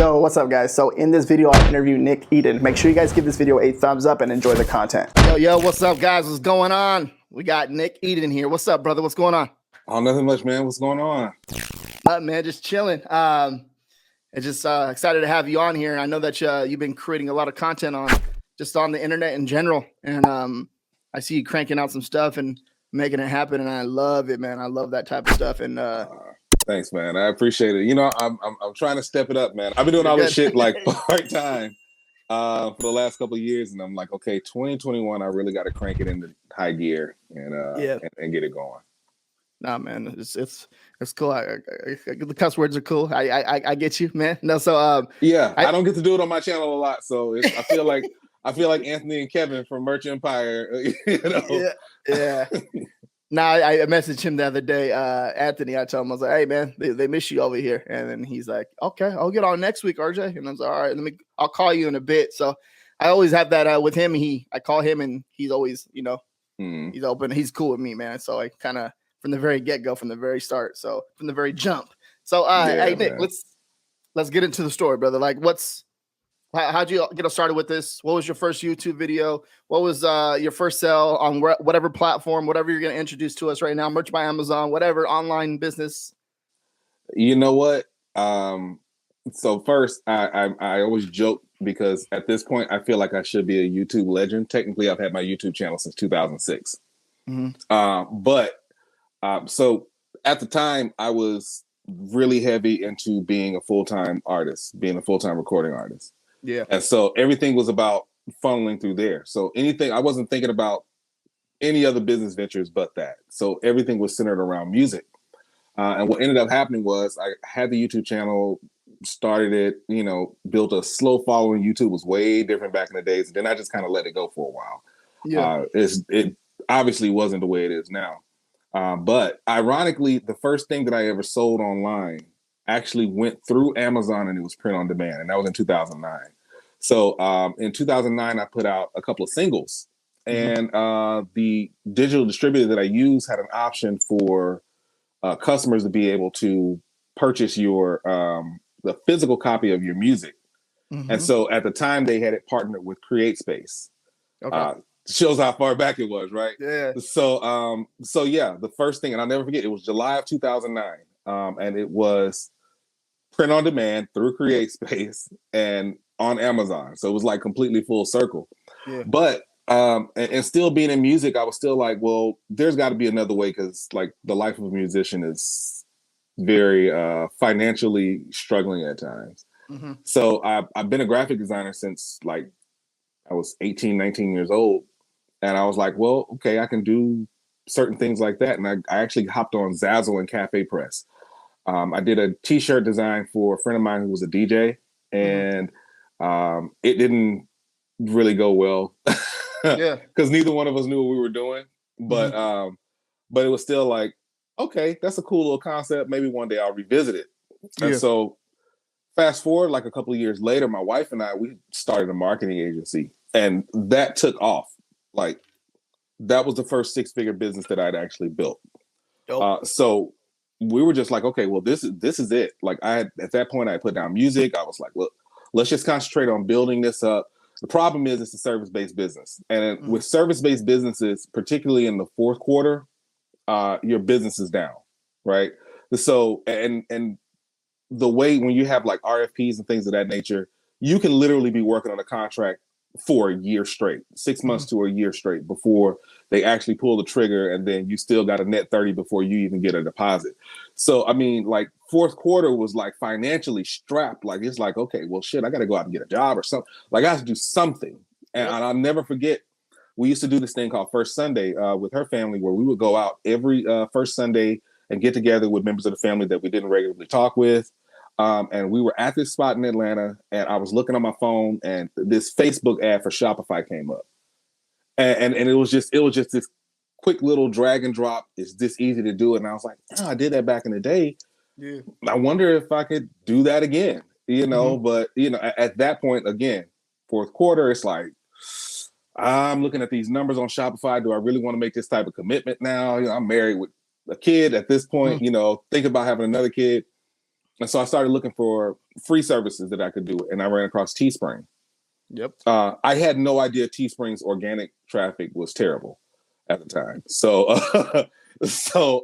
Yo, what's up, guys? So in this video, I interview Nickeden. Make sure you guys give this video a thumbs up and enjoy the content. Yo, what's up, guys? What's going on? We got Nickeden here. What's up, brother? What's going on? Oh, nothing much, man. What's going on? Nothing, man. Just chilling. Just excited to have you on here. I know that you've been creating a lot of content on the internet in general, and I see you cranking out some stuff and making it happen, and I love it, man. I love that type of stuff, and thanks, man. I appreciate it. You know, I'm trying to step it up, man. I've been doing all this shit like part-time for the last couple of years, and I'm like, okay, 2021, I really got to crank it into high gear and get it going. Nah, man, it's cool. The cuss words are cool. I get you, man. No, so I don't get to do it on my channel a lot, so I feel like Anthony and Kevin from Merch Empire. You know? Yeah. Nah, I messaged him the other day, Anthony. I told him, I was like, "Hey, man, they miss you over here." And then he's like, "Okay, I'll get on next week, RJ." And I was like, "All right, I'll call you in a bit." So I always have that with him. I call him, and he's always, he's open. He's cool with me, man. So I kind of from the very get-go, from the very start, so from the very jump. So hey, Nick, let's get into the story, brother. Like, how'd you get started with this? What was your first YouTube video? What was your first sale on whatever platform, whatever you're going to introduce to us right now, merch by Amazon, whatever, online business? You know what? So first, I always joke because at this point, I feel like I should be a YouTube legend. Technically, I've had my YouTube channel since 2006. So at the time, I was really heavy into being a full-time artist, being a full-time recording artist. Yeah. And so everything was about funneling through there. So I wasn't thinking about any other business ventures but that. So everything was centered around music. And what ended up happening was I had the YouTube channel, started it, built a slow following. YouTube was way different back in the days. And then I just kind of let it go for a while. Yeah. It obviously wasn't the way it is now. But ironically, the first thing that I ever sold online actually went through Amazon, and it was print on demand. And that was in 2009. So in 2009, I put out a couple of singles, and the digital distributor that I used had an option for customers to be able to purchase the physical copy of your music. And so at the time, they had it partnered with CreateSpace. Okay. Shows how far back it was, right? Yeah. So the first thing, and I'll never forget, it was July of 2009, and it was print on demand through CreateSpace and on Amazon. So it was like completely full circle. Yeah. But and still being in music, I was still like, well, there's got to be another way, because like the life of a musician is very financially struggling at times. So I've been a graphic designer since like I was 18, 19 years old. And I was like, well, okay, I can do certain things like that. And I actually hopped on Zazzle and Cafe Press. I did a t-shirt design for a friend of mine who was a DJ, and it didn't really go well because neither one of us knew what we were doing. But it was still like, okay, that's a cool little concept. Maybe one day I'll revisit it. And so fast forward like a couple of years later, my wife and we started a marketing agency, and that took off. Like that was the first 6-figure business that I'd actually built. So we were just like, okay, well, this is it. Like at that point, I put down music. I was like, look, let's just concentrate on building this up. The problem is it's a service-based business. And with service-based businesses, particularly in the fourth quarter, your business is down, right? So, and the way when you have like RFPs and things of that nature, you can literally be working on a contract for a year straight, 6 months to a year straight before they actually pull the trigger, and then you still got a net 30 before you even get a deposit. So I mean, like fourth quarter was like financially strapped. Like it's like, okay, well shit, I got to go out and get a job or something. Like I have to do something. And I'll never forget, we used to do this thing called First Sunday with her family, where we would go out every first Sunday and get together with members of the family that we didn't regularly talk with. And we were at this spot in Atlanta, and I was looking on my phone, and this Facebook ad for Shopify came up, and it was just this quick little drag and drop. It's this easy to do, and I was like, I did that back in the day. Yeah. I wonder if I could do that again, But at that point, again, fourth quarter, it's like I'm looking at these numbers on Shopify. Do I really want to make this type of commitment now? I'm married with a kid at this point. Think about having another kid. And so I started looking for free services that I could do, and I ran across Teespring. Yep. I had no idea Teespring's organic traffic was terrible at the time. So,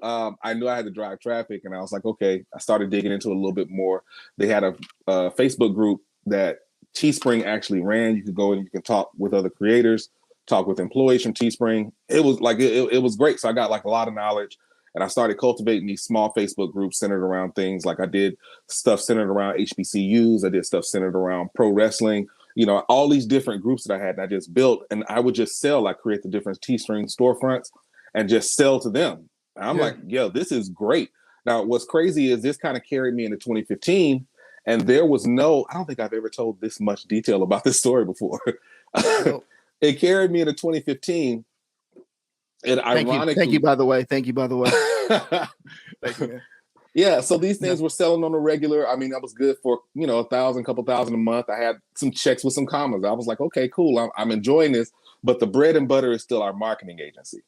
I knew I had to drive traffic, and I was like, okay. I started digging into it a little bit more. They had a Facebook group that Teespring actually ran. You could go and you can talk with other creators, talk with employees from Teespring. It was like it was great. So I got like a lot of knowledge, and I started cultivating these small Facebook groups centered around things. Like I did stuff centered around HBCUs. I did stuff centered around pro wrestling. All these different groups that I had, and I just built, and I would just sell. I create the different Teespring storefronts and just sell to them. And I'm like, yo, this is great. Now, what's crazy is this kind of carried me into 2015, and there was I don't think I've ever told this much detail about this story before. Nope. It carried me into 2015. And ironically, thank you, by the way. Thank you, man. Yeah, so these things were selling on the regular. I mean, that was good for, $1,000, couple thousand a month. I had some checks with some commas. I was like, okay, cool. I'm enjoying this, but the bread and butter is still our marketing agency.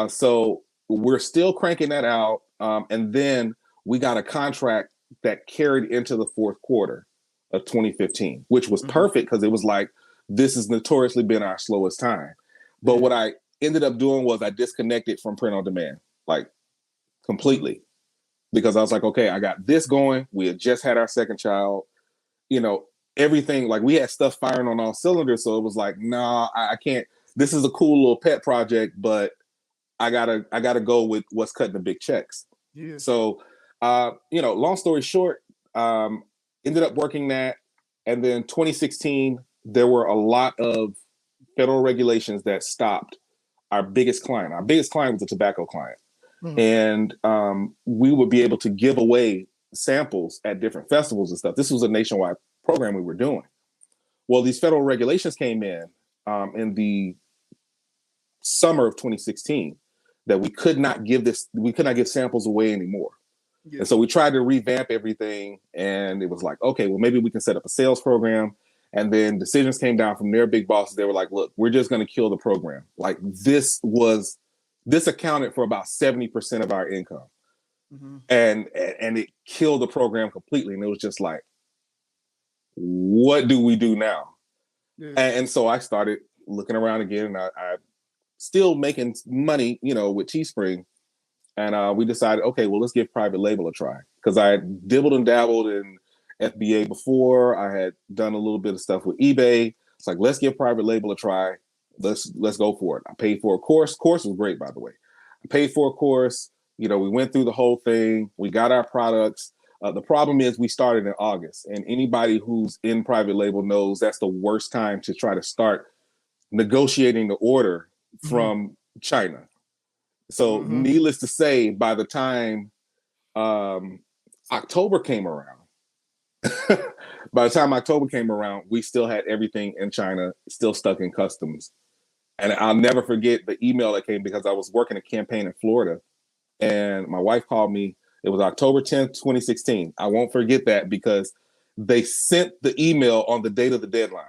So we're still cranking that out. And then we got a contract that carried into the fourth quarter of 2015, which was perfect because it was like, this has notoriously been our slowest time. But what I ended up doing was I disconnected from print on demand, like completely. Because I was like, okay, I got this going. We had just had our second child, everything, like we had stuff firing on all cylinders. So it was like, nah, I can't, this is a cool little pet project, but I gotta go with what's cutting the big checks. Yeah. So, long story short, ended up working that. And then 2016, there were a lot of federal regulations that stopped our biggest client. Our biggest client was a tobacco client. And we would be able to give away samples at different festivals and stuff. This was a nationwide program we were doing. Well, these federal regulations came in the summer of 2016 that we could not give samples away anymore. Yeah. And so we tried to revamp everything, and it was like, okay, well, maybe we can set up a sales program. And then decisions came down from their big bosses. They were like, look, we're just going to kill the program. Like this accounted for about 70% of our income. And it killed the program completely. And it was just like, what do we do now? Yeah. And so I started looking around again, and I still making money, with Teespring. And we decided, okay, well, let's give private label a try. Because I had dibbled and dabbled in FBA before. I had done a little bit of stuff with eBay. It's like, let's give private label a try. Let's go for it. I paid for a course. Course was great, by the way. I paid for a course. We went through the whole thing. We got our products. The problem is we started in August, and anybody who's in private label knows that's the worst time to try to start negotiating the order from China. So needless to say, by the time October came around, we still had everything in China, still stuck in customs. And I'll never forget the email that came because I was working a campaign in Florida, and my wife called me. It was October 10th, 2016. I won't forget that because they sent the email on the date of the deadline.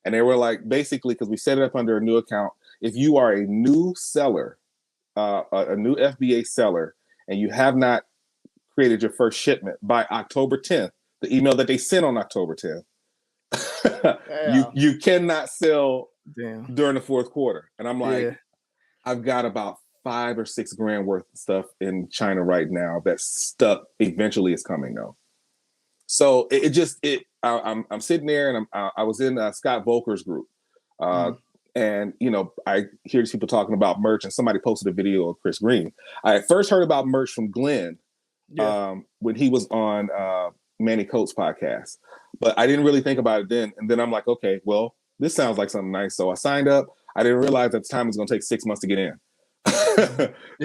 And they were like, basically, because we set it up under a new account, if you are a new seller, a new FBA seller, and you have not created your first shipment by October 10th, the email that they sent on October 10th, you cannot sell during the fourth quarter. And I'm like, I've got about $5 or $6 grand worth of stuff in China right now that's stuck. Eventually it's coming though. So I'm sitting there, and I was in Scott Volker's group. And, I hear these people talking about merch, and somebody posted a video of Chris Green. I had first heard about merch from Glenn when he was on Manny Coates' podcast, but I didn't really think about it then. And then I'm like, okay, well, this sounds like something nice. So I signed up. I didn't realize at the time it was going to take 6 months to get in.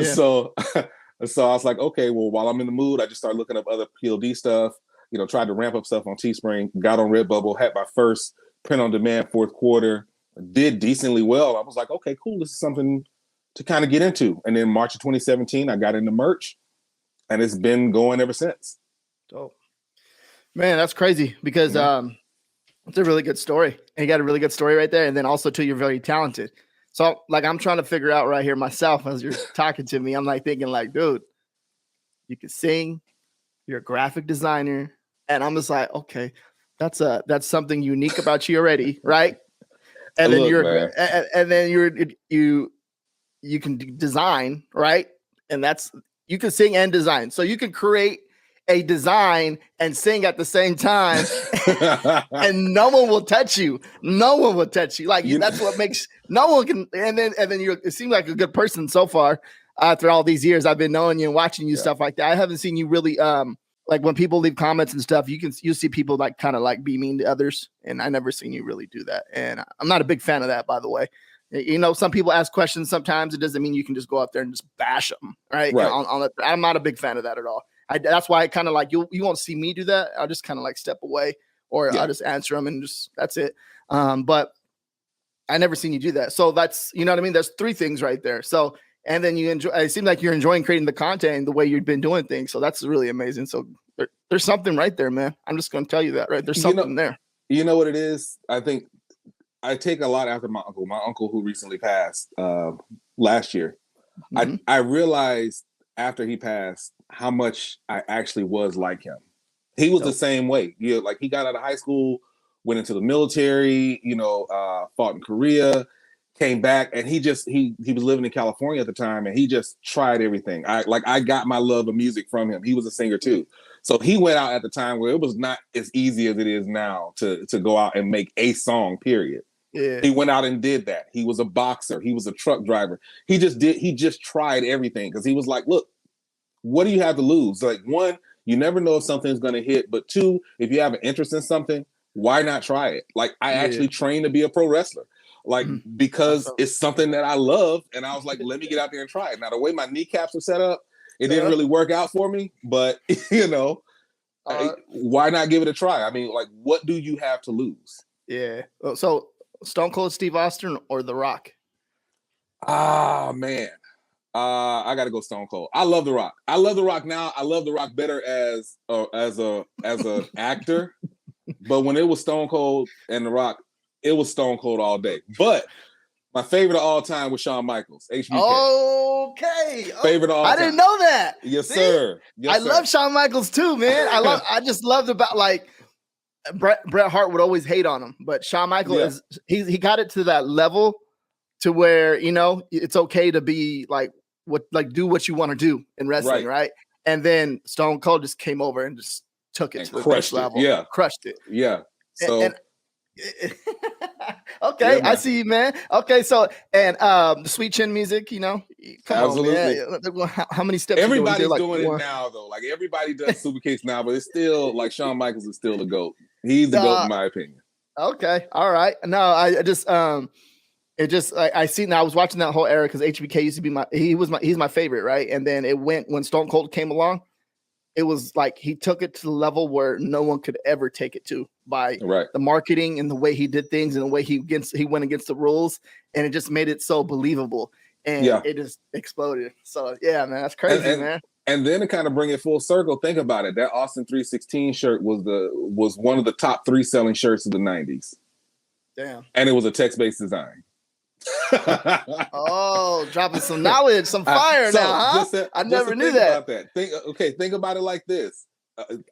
So I was like, okay, well, while I'm in the mood, I just started looking up other PLD stuff, tried to ramp up stuff on Teespring, got on Redbubble, had my first print on demand fourth quarter, did decently well. I was like, okay, cool. This is something to kind of get into. And then March of 2017, I got into merch, and it's been going ever since. Oh, man, that's crazy because it's a really good story. And you got a really good story right there. And then also, too, you're very talented. So, I'm trying to figure out right here myself as you're talking to me. I'm thinking dude, you can sing, you're a graphic designer, and I'm just like, okay, that's something unique about you already, right? And then you can design, right? And you can sing and design. So you can create a design and sing at the same time, and no one will touch you. No one will touch you. Like that's what makes no one can. And then it seems like a good person so far. After all these years, I've been knowing you and watching you, stuff like that. I haven't seen you really like when people leave comments and stuff. You see people like kind of like be mean to others, and I never seen you really do that. And I'm not a big fan of that, by the way. You know, some people ask questions sometimes. It doesn't mean you can just go out there and just bash them, right? I'm not a big fan of that at all. That's why I kind of like you won't see me do that. I'll just kind of like step away, or I'll just answer them and just that's it. But I never seen you do that. So that's, you know what I mean? There's 3 things right there. So, and then you enjoy, it seems like you're enjoying creating the content and the way you've been doing things. So that's really amazing. So there's something right there, man. I'm just going to tell you that, right? There's something there. You know what it is? I think I take a lot after my uncle who recently passed last year. Mm-hmm. I realized after he passed how much I actually was like him. He was the same way. You know, like he got out of high school, went into the military, fought in Korea, came back, and he was living in California at the time, and he just tried everything. I got my love of music from him. He was a singer too. So he went out at the time where it was not as easy as it is now to go out and make a song, period. Yeah. He went out and did that. He was a boxer. He was a truck driver. He just tried everything because he was like, look, what do you have to lose? Like, 1, you never know if something's going to hit, but 2, if you have an interest in something, why not try it? Like, I actually trained to be a pro wrestler, like, because it's something that I love. And I was like, let me get out there and try it. Now, the way my kneecaps were set up, it didn't really work out for me, but why not give it a try? I mean, like, what do you have to lose? Yeah. So Stone Cold Steve Austin or The Rock? Ah, man. I got to go Stone Cold. I love The Rock. I love The Rock now. I love The Rock better as an actor. But when it was Stone Cold and The Rock, it was Stone Cold all day. But my favorite of all time was Shawn Michaels, HBK. Okay. Favorite of all time. I didn't know that. Yes, sir. Yes, I love Shawn Michaels too, man. I just loved about like Bret Hart would always hate on him, but Shawn Michaels he got it to that level to where, it's okay to be like do what you want to do in wrestling, right? And then Stone Cold just came over and just took it to the next level. Yeah. Crushed it. Yeah. So okay, I see you, man. Okay, so and the Sweet Chin music, come absolutely. on, man. How many steps? Everybody's doing it now, though. Like everybody does Super Case now, but it's still like Shawn Michaels is still the GOAT. He's the GOAT in my opinion. Okay, all right. No, I just I see now. I was watching that whole era because HBK used to be he's my favorite, right? And then it went when Stone Cold came along. It was like he took it to the level where no one could ever take it to by the marketing and the way he did things and the way he went against the rules, and it just made it so believable, and it just exploded. So yeah, man, that's crazy, man. And then to kind of bring it full circle, think about it. That Austin 316 shirt was one of the top 3 selling shirts of the 90s. Damn. And it was a text-based design. Oh, dropping some knowledge, some fire now, huh? I never knew that. About that. Think about it like this.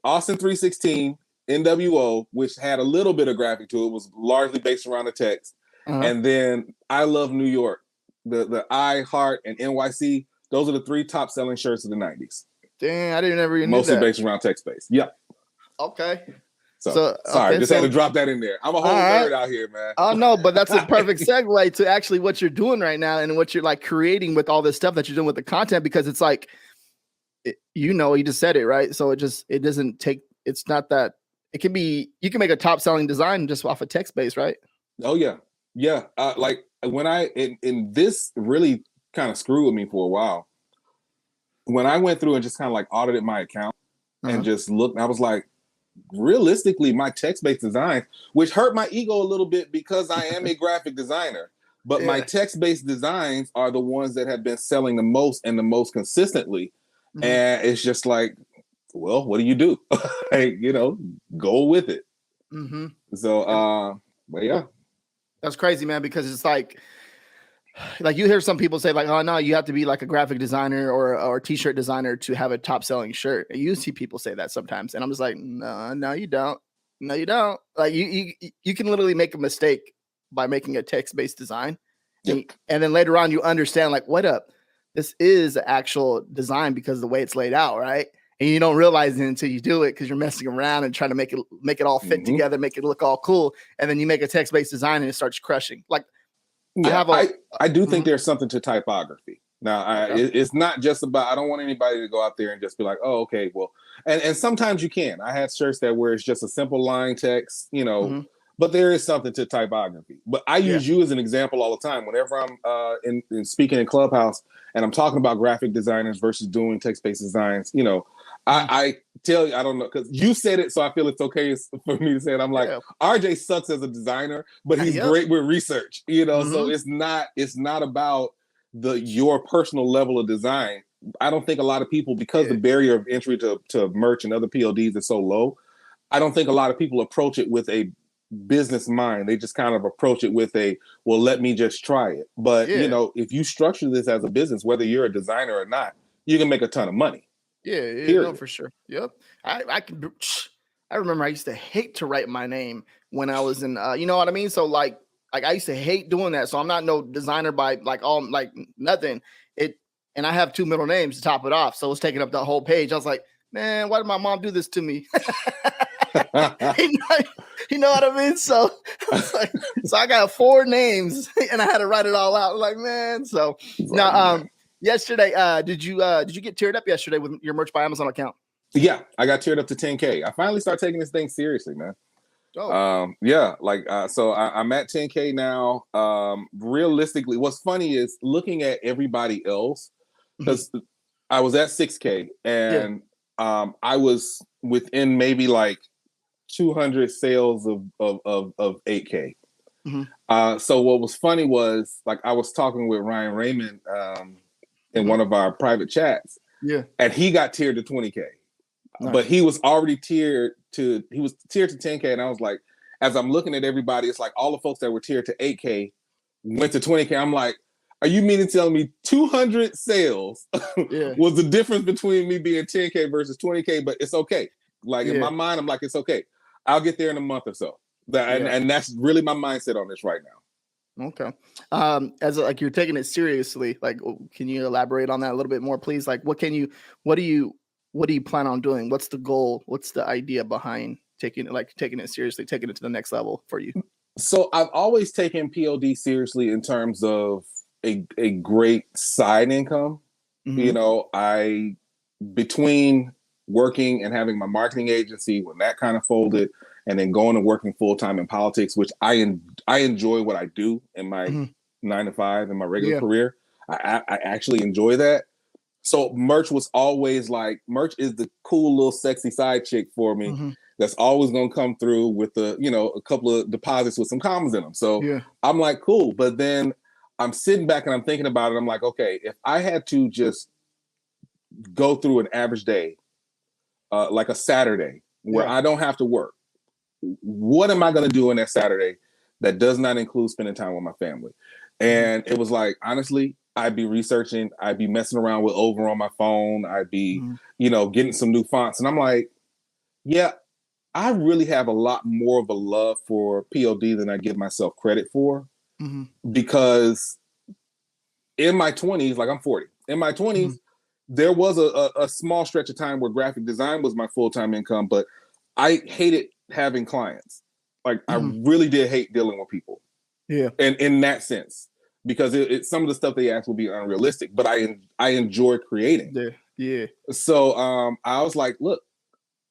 Austin 316, NWO, which had a little bit of graphic to it, was largely based around the text. And then I Love New York, the I, Heart, and NYC, those are the 3 top selling shirts of the 90s. Dang, I didn't ever even mostly know that. Based around text-based. Yeah. Okay. So sorry, just had to drop that in there. I'm a whole nerd out here, man. Oh no, but that's a perfect segue to actually what you're doing right now and what you're like creating with all this stuff that you're doing with the content, because it's like, you just said it, right? So it doesn't take. It's not that it can be. You can make a top selling design just off of text base, right? Oh yeah. Like when in this really kind of screwed with me for a while. When I went through and just kind of like audited my account and just looked, I was like, realistically, my text-based designs, which hurt my ego a little bit because I am a graphic designer, but my text-based designs are the ones that have been selling the most and the most consistently. And it's just like, well, what do you do? Go with it. So, but yeah. That's crazy, man, because it's like, like you hear some people say like, oh no, you have to be like a graphic designer or t-shirt designer to have a top selling shirt. And you see people say that sometimes. And I'm just like, no, you don't. No, you don't. Like you can literally make a mistake by making a text-based design. Yep. And then later on you understand like, what up? This is an actual design because of the way it's laid out, right? And you don't realize it until you do it because you're messing around and trying to make it all fit together, make it look all cool. And then you make a text-based design and it starts crushing. Like yeah, I do think there's something to typography. Now, it's not just about, I don't want anybody to go out there and just be like, oh, okay, well, and sometimes you can. I had shirts that where it's just a simple line text, you know, but there is something to typography. But I use you as an example all the time. Whenever I'm in speaking in ClubHouse and I'm talking about graphic designers versus doing text-based designs, you know, I tell you, I don't know, because you said it, so I feel it's okay for me to say it. I'm like, RJ sucks as a designer, but he's great with research, you know, so it's not about your personal level of design. I don't think a lot of people, because the barrier of entry to merch and other PLDs is so low, I don't think a lot of people approach it with a business mind. They just kind of approach it with a, well, let me just try it. But, you know, if you structure this as a business, whether you're a designer or not, you can make a ton of money. Yeah, no, for sure. Yep. I remember I used to hate to write my name when I was in, you know what I mean? So like I used to hate doing that. So I'm not no designer by like nothing. And I have 2 middle names to top it off. So it's taking up the whole page. I was like, man, why did my mom do this to me? You know what I mean? So I was like, so I got 4 names and I had to write it all out. Like, man. So now, yesterday, did you get tiered up yesterday with your Merch by Amazon account? Yeah, I got tiered up to 10K. I finally started taking this thing seriously, man. Yeah, like so I'm at 10K now. Realistically, what's funny is looking at everybody else, because I was at 6K and I was within maybe like 200 sales of 8K. So what was funny was like I was talking with Ryan Raymond in one of our private chats, and he got tiered to 20K. Nice. But he was already tiered to 10K, and I was like, as I'm looking at everybody, it's like all the folks that were tiered to 8K went to 20K. I'm like, are you meaning to tell me 200 sales was the difference between me being 10K versus 20K? But it's okay. Like in my mind, I'm like, it's okay. I'll get there in a month or so. And that's really my mindset on this right now. Okay. As like you're taking it seriously, like, can you elaborate on that a little bit more, please? Like, what do you plan on doing? What's the goal? What's the idea behind taking it seriously, taking it to the next level for you? So I've always taken PLD seriously in terms of a great side income. You know, between working and having my marketing agency, when that kind of folded, and then going and working full time in politics, which I enjoy what I do in my 9 to 5 in my regular career. I actually enjoy that. So merch was always like, merch is the cool little sexy side chick for me. That's always going to come through with a couple of deposits with some commas in them. So I'm like, cool. But then I'm sitting back and I'm thinking about it. I'm like, okay, if I had to just go through an average day, like a Saturday where I don't have to work, what am I going to do on that Saturday that does not include spending time with my family? And it was like, honestly, I'd be researching, I'd be messing around with Over on my phone, I'd be, getting some new fonts. And I'm like, yeah, I really have a lot more of a love for PLD than I give myself credit for. Because in my 20s, like I'm 40, in my 20s, there was a small stretch of time where graphic design was my full-time income, but I hated having clients. Like I really did hate dealing with people. And in that sense, because it some of the stuff they asked will be unrealistic, but I enjoy creating. So I was like, look,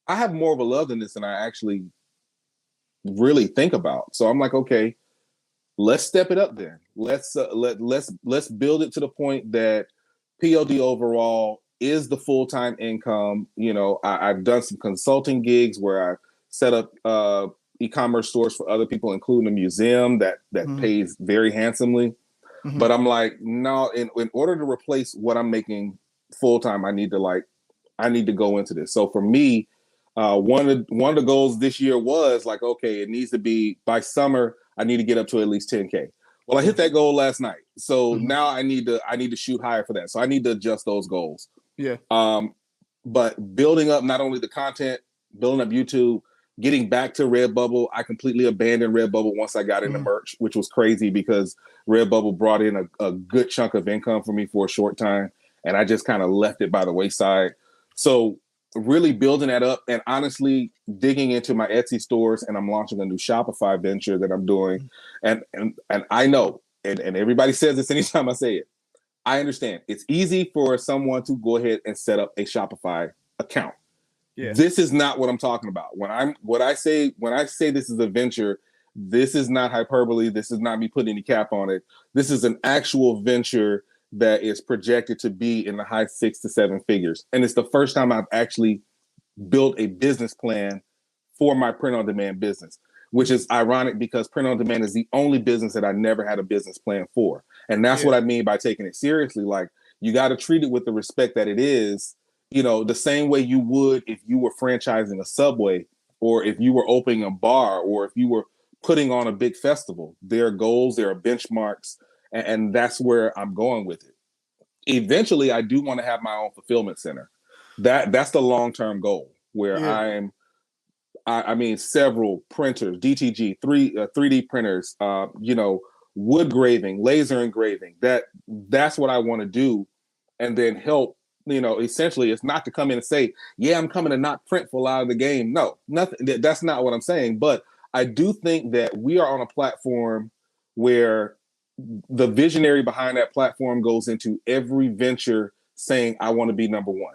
I have more of a love than this than I actually really think about. So I'm like, okay, let's step it up then. Let's build it to the point that PLD overall is the full-time income. You know, I've done some consulting gigs where I set up e-commerce stores for other people, including a museum that pays very handsomely. But I'm like, no, in order to replace what I'm making full-time, I need to go into this. So for me, one of the goals this year was like, okay, it needs to be by summer, I need to get up to at least 10K. Well, I hit that goal last night. So now I need to shoot higher for that. So I need to adjust those goals. Yeah. But building up not only the content, building up YouTube, getting back to Redbubble. I completely abandoned Redbubble once I got into merch, which was crazy because Redbubble brought in a good chunk of income for me for a short time. And I just kind of left it by the wayside. So really building that up and honestly digging into my Etsy stores, and I'm launching a new Shopify venture that I'm doing. And I know, and everybody says this anytime I say it, I understand. It's easy for someone to go ahead and set up a Shopify account. Yeah. This is not what I'm talking about. When I say this is a venture, this is not hyperbole. This is not me putting any cap on it. This is an actual venture that is projected to be in the high 6 to 7 figures. And it's the first time I've actually built a business plan for my print-on-demand business, which is ironic because print-on-demand is the only business that I never had a business plan for. And that's what I mean by taking it seriously. Like, you got to treat it with the respect that it is, the same way you would if you were franchising a Subway, or if you were opening a bar, or if you were putting on a big festival. There are goals, there are benchmarks, and that's where I'm going with it. Eventually, I do want to have my own fulfillment center. That's the long-term goal, where I mean, several printers, DTG, 3D printers, wood graving, laser engraving. That's what I want to do, and then help. Essentially, it's not to come in and say, "Yeah, I'm coming to knock Printful out of the game." No, nothing. That's not what I'm saying. But I do think that we are on a platform where the visionary behind that platform goes into every venture saying, "I want to be number one."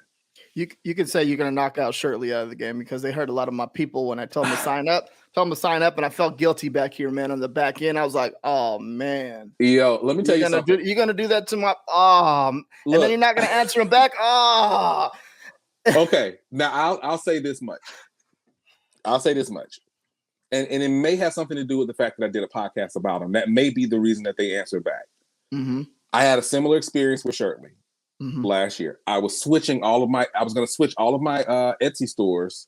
You could say you're going to knock out Shirtley out of the game, because they heard a lot of my people when I told them to sign up. And I felt guilty back here, man. On the back end, I was like, "Oh man, yo, let me tell you something. You're going to do that to my and then you're not going to answer him back." Okay, now I'll say this much. And it may have something to do with the fact that I did a podcast about them. That may be the reason that they answered back. Mm-hmm. I had a similar experience with Shirtley. Last year. I was going to switch all of my Etsy stores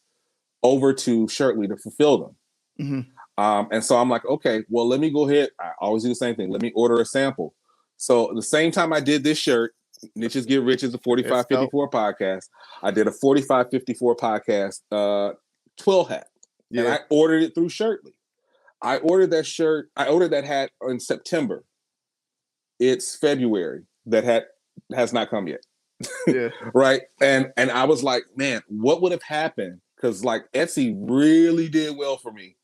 over to Shirtley to fulfill them. And so I'm like, okay, well, let me go ahead. I always do the same thing. Let me order a sample. So the same time I did this shirt, Niches Get Rich is a 4554 podcast. I did a 4554 podcast 12 hat. Yeah. And I ordered it through Shirtley. I ordered that hat in September. It's February. That hat has not come yet. Yeah. Right. And I was like, man, what would have happened? Because like Etsy really did well for me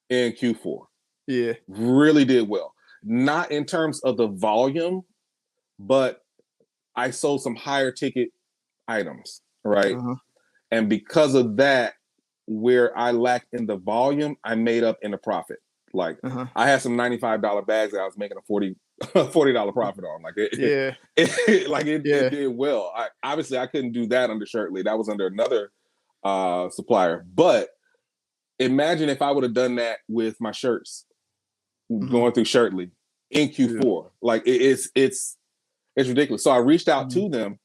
in Q4. Yeah. Really did well. Not in terms of the volume, but I sold some higher ticket items. Right. And because of that, where I lacked in the volume, I made up in the profit. Like I had some $95 bags that I was making a $40 profit on. Like it did well. Obviously I couldn't do that under Shirtley. That was under another supplier. But imagine if I would have done that with my shirts going through Shirtley in Q4. Like it's ridiculous. So I reached out to them,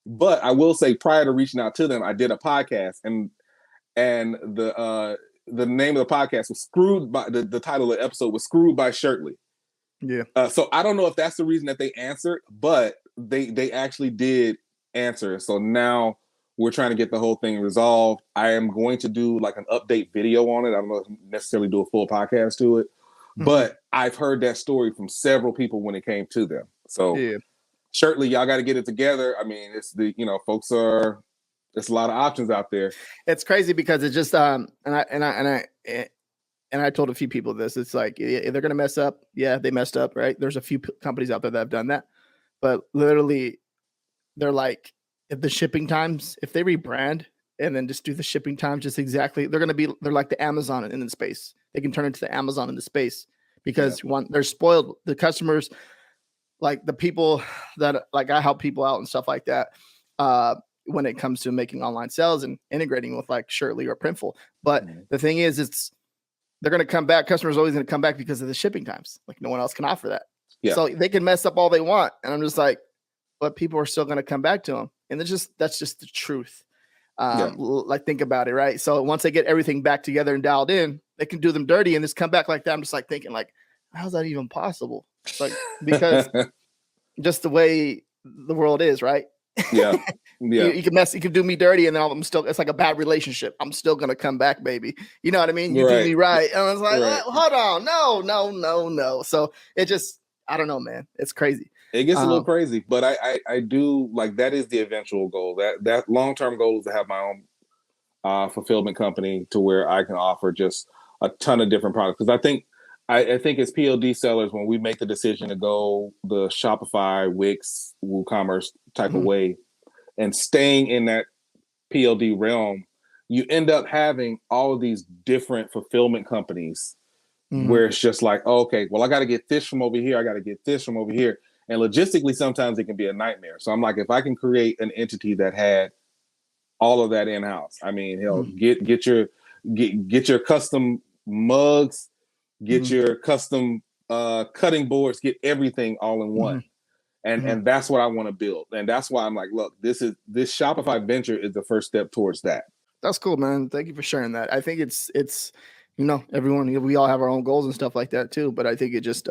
but I will say prior to reaching out to them, I did a podcast, and the name of the podcast was Screwed by the title of the episode was Screwed by Shirtley. Yeah. So I don't know if that's the reason that they answered, but they actually did answer. So now we're trying to get the whole thing resolved. I am going to do like an update video on it. I don't know if necessarily do a full podcast to it, but I've heard that story from several people when it came to them. So Shirtley, y'all got to get it together. I mean, it's folks are. There's a lot of options out there. It's crazy because it's just and I told a few people this. It's like they're gonna mess up. Yeah, they messed up, right? There's a few companies out there that have done that, but literally, they're like, if the shipping times, if they rebrand and then just do the shipping time just exactly, they're like the Amazon in the space. They can turn into the Amazon in the space because they're spoiled. The customers, like the people that like I help people out and stuff like that. When it comes to making online sales and integrating with like Shirtley or Printful. But the thing is, they're going to come back. Customers are always going to come back because of the shipping times. Like no one else can offer that. Yeah. So they can mess up all they want. And I'm just like, but people are still going to come back to them. And that's just the truth. Like think about it. Right. So once they get everything back together and dialed in, they can do them dirty and just come back like that. I'm just like thinking like, how's that even possible? Like, because just the way the world is, right? Yeah. Yeah. You can do me dirty, and then I'm still, it's like a bad relationship. I'm still gonna come back, baby. You know what I mean? You do me right. And I was like, Right. hold on, no. So it just, I don't know, man. It's crazy. It gets a little crazy, but I do like, that is the eventual goal. That long-term goal is to have my own fulfillment company to where I can offer just a ton of different products. Because I think as PLD sellers, when we make the decision to go the Shopify, Wix, WooCommerce type of way, and staying in that PLD realm, you end up having all of these different fulfillment companies where it's just like, oh, okay, well, I got to get this from over here. I got to get this from over here. And logistically, sometimes it can be a nightmare. So I'm like, if I can create an entity that had all of that in-house, I mean, hell, get your custom mugs, get your custom cutting boards, get everything all in one. And that's what I want to build. And that's why I'm like, look, this Shopify venture is the first step towards that. That's cool, man. Thank you for sharing that. I think it's everyone, we all have our own goals and stuff like that too. But I think it just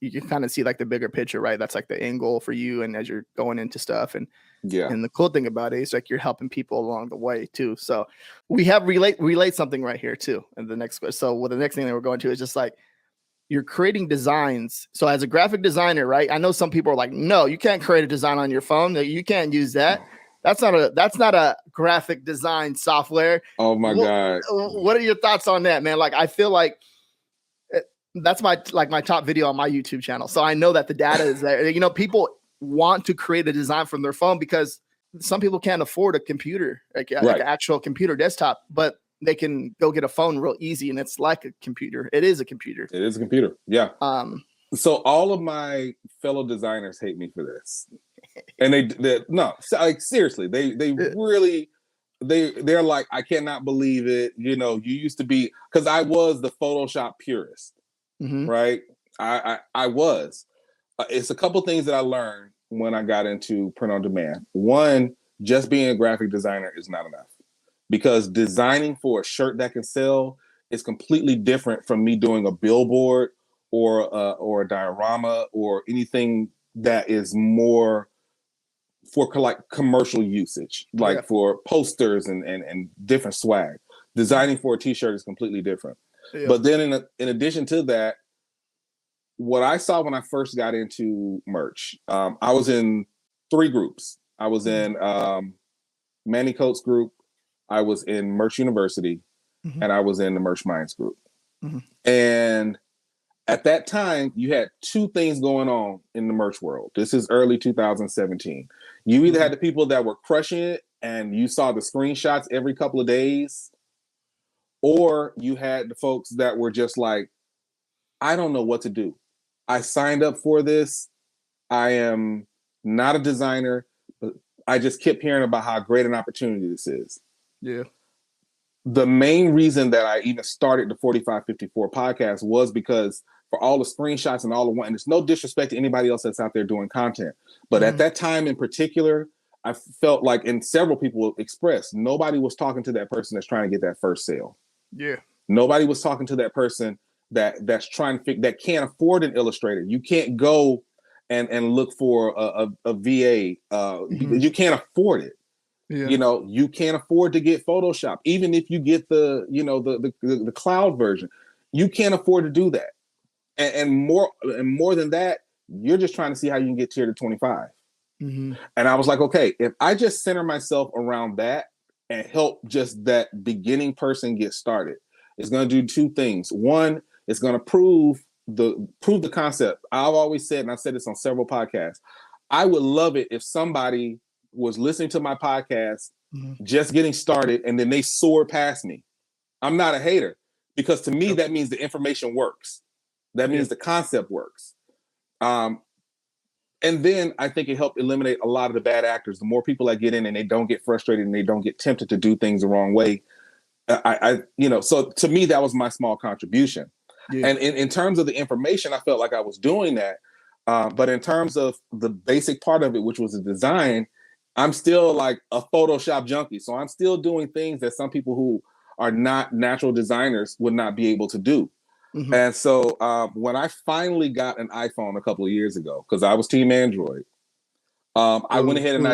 you can kind of see like the bigger picture, right? That's like the end goal for you, and as you're going into stuff, and the cool thing about it is like you're helping people along the way too. So we have relate something right here too. And the next the next thing that we're going to is just like, you're creating designs. So as a graphic designer, right? I know some people are like, no, you can't create a design on your phone. You can't use that. That's not a graphic design software. Oh my God. What are your thoughts on that, man? Like, I feel like that's my top video on my YouTube channel. So I know that the data is there. People want to create a design from their phone because some people can't afford a computer, like an actual computer desktop, but they can go get a phone real easy, and it's like a computer. It is a computer. It is a computer. Yeah. So all of my fellow designers hate me for this, and seriously, they really, they're like, I cannot believe it. You used to be, because I was the Photoshop purist, right? I was. It's a couple things that I learned when I got into print on demand. One, just being a graphic designer is not enough. Because designing for a shirt that can sell is completely different from me doing a billboard or a diorama or anything that is more for like commercial usage, like for posters and different swag. Designing for a t-shirt is completely different. Yeah. But then in addition to that, what I saw when I first got into merch, I was in 3 groups. I was in Manny Coates group, I was in Merch University, and I was in the Merch Minds group. And at that time, you had 2 things going on in the merch world. This is early 2017. You either had the people that were crushing it and you saw the screenshots every couple of days, or you had the folks that were just like, I don't know what to do. I signed up for this. I am not a designer, but I just kept hearing about how great an opportunity this is. Yeah. The main reason that I even started the 4554 podcast was because for all the screenshots and all the one, and it's no disrespect to anybody else that's out there doing content, but at that time in particular, I felt like, and several people expressed, nobody was talking to that person that's trying to get that first sale. Yeah. Nobody was talking to that person that's trying to that can't afford an illustrator. You can't go and look for a VA. You can't afford it. Yeah. You can't afford to get Photoshop, even if you get the cloud version. You can't afford to do that, and more than that, you're just trying to see how you can get tier to 25. And I was like, okay, if I just center myself around that and help just that beginning person get started, it's going to do 2 things. One, it's going to prove the concept. I've always said, and I've said this on several podcasts, I would love it if somebody was listening to my podcast, just getting started, and then they soared past me. I'm not a hater, because to me, that means the information works. That means the concept works. And then I think it helped eliminate a lot of the bad actors. The more people that get in and they don't get frustrated and they don't get tempted to do things the wrong way. So to me, that was my small contribution. Yeah. And in terms of the information, I felt like I was doing that. But in terms of the basic part of it, which was the design, I'm still like a Photoshop junkie. So I'm still doing things that some people who are not natural designers would not be able to do. And so when I finally got an iPhone a couple of years ago, because I was Team Android, I went ahead and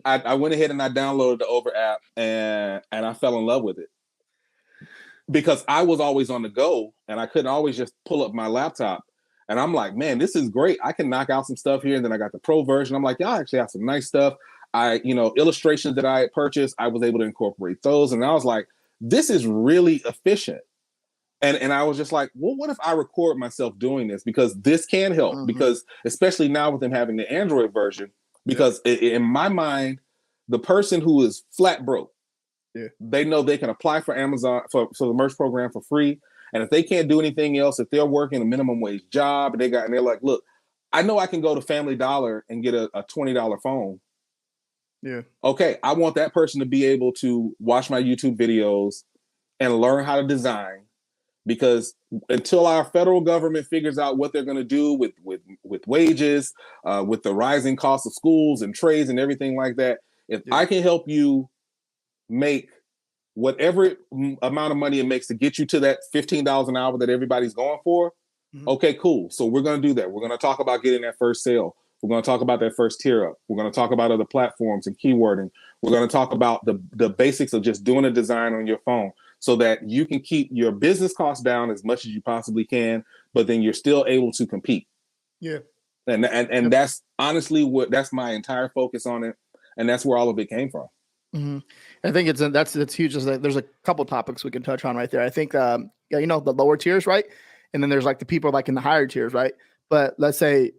I went ahead and I downloaded the Over app and I fell in love with it because I was always on the go and I couldn't always just pull up my laptop. And I'm like, man, this is great. I can knock out some stuff here. And then I got the pro version. I'm like, y'all actually have some nice stuff. Illustrations that I had purchased, I was able to incorporate those. And I was like, this is really efficient. And I was just like, well, what if I record myself doing this? Because this can help. Because especially now with them having the Android version, because in my mind, the person who is flat broke, they know they can apply for Amazon for the merch program for free. And if they can't do anything else, if they're working a minimum wage job and they're like, look, I know I can go to Family Dollar and get a $20 phone. Yeah. Okay. I want that person to be able to watch my YouTube videos and learn how to design, because until our federal government figures out what they're going to do with wages, with the rising cost of schools and trades and everything like that, if I can help you make whatever amount of money it makes to get you to that $15 an hour that everybody's going for. Okay, cool. So we're going to do that. We're going to talk about getting that first sale. We're going to talk about that first tier up. We're going to talk about other platforms and keywording. We're going to talk about the basics of just doing a design on your phone so that you can keep your business costs down as much as you possibly can, but then you're still able to compete. Yeah. And that's honestly that's my entire focus on it. And that's where all of it came from. I think that's huge. There's a couple topics we can touch on right there. I think, the lower tiers, right? And then there's like the people like in the higher tiers, right? But let's say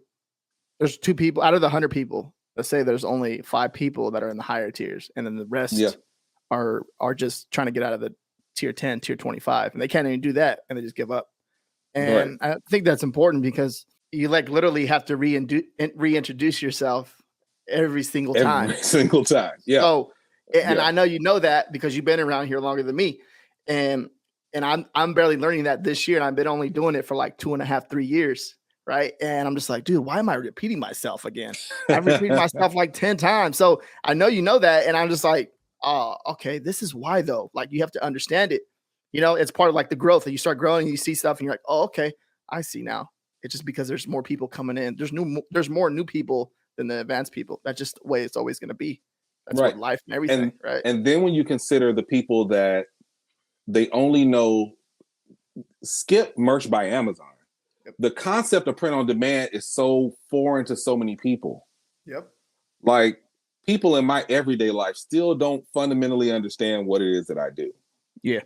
there's 2 people out of the 100 people. Let's say there's only 5 people that are in the higher tiers, and then the rest are just trying to get out of the tier 10, tier 25, and they can't even do that, and they just give up. And I think that's important because you like literally have to reintroduce yourself every single time. Every single time, yeah. So. And I know you know that because you've been around here longer than me. And I'm barely learning that this year. And I've been only doing it for like 2.5, 3 years. Right. And I'm just like, dude, why am I repeating myself again? I've repeated myself like 10 times. So I know you know that. And I'm just like, oh, okay, this is why though. Like you have to understand it. It's part of like the growth that you start growing and you see stuff and you're like, oh, okay, I see now. It's just because there's more people coming in. There's more new people than the advanced people. That's just the way it's always going to be. That's what life and everything, right? And then when you consider the people that they only know, skip merch by Amazon. The concept of print on demand is so foreign to so many people. Yep. Like people in my everyday life still don't fundamentally understand what it is that I do. Yeah.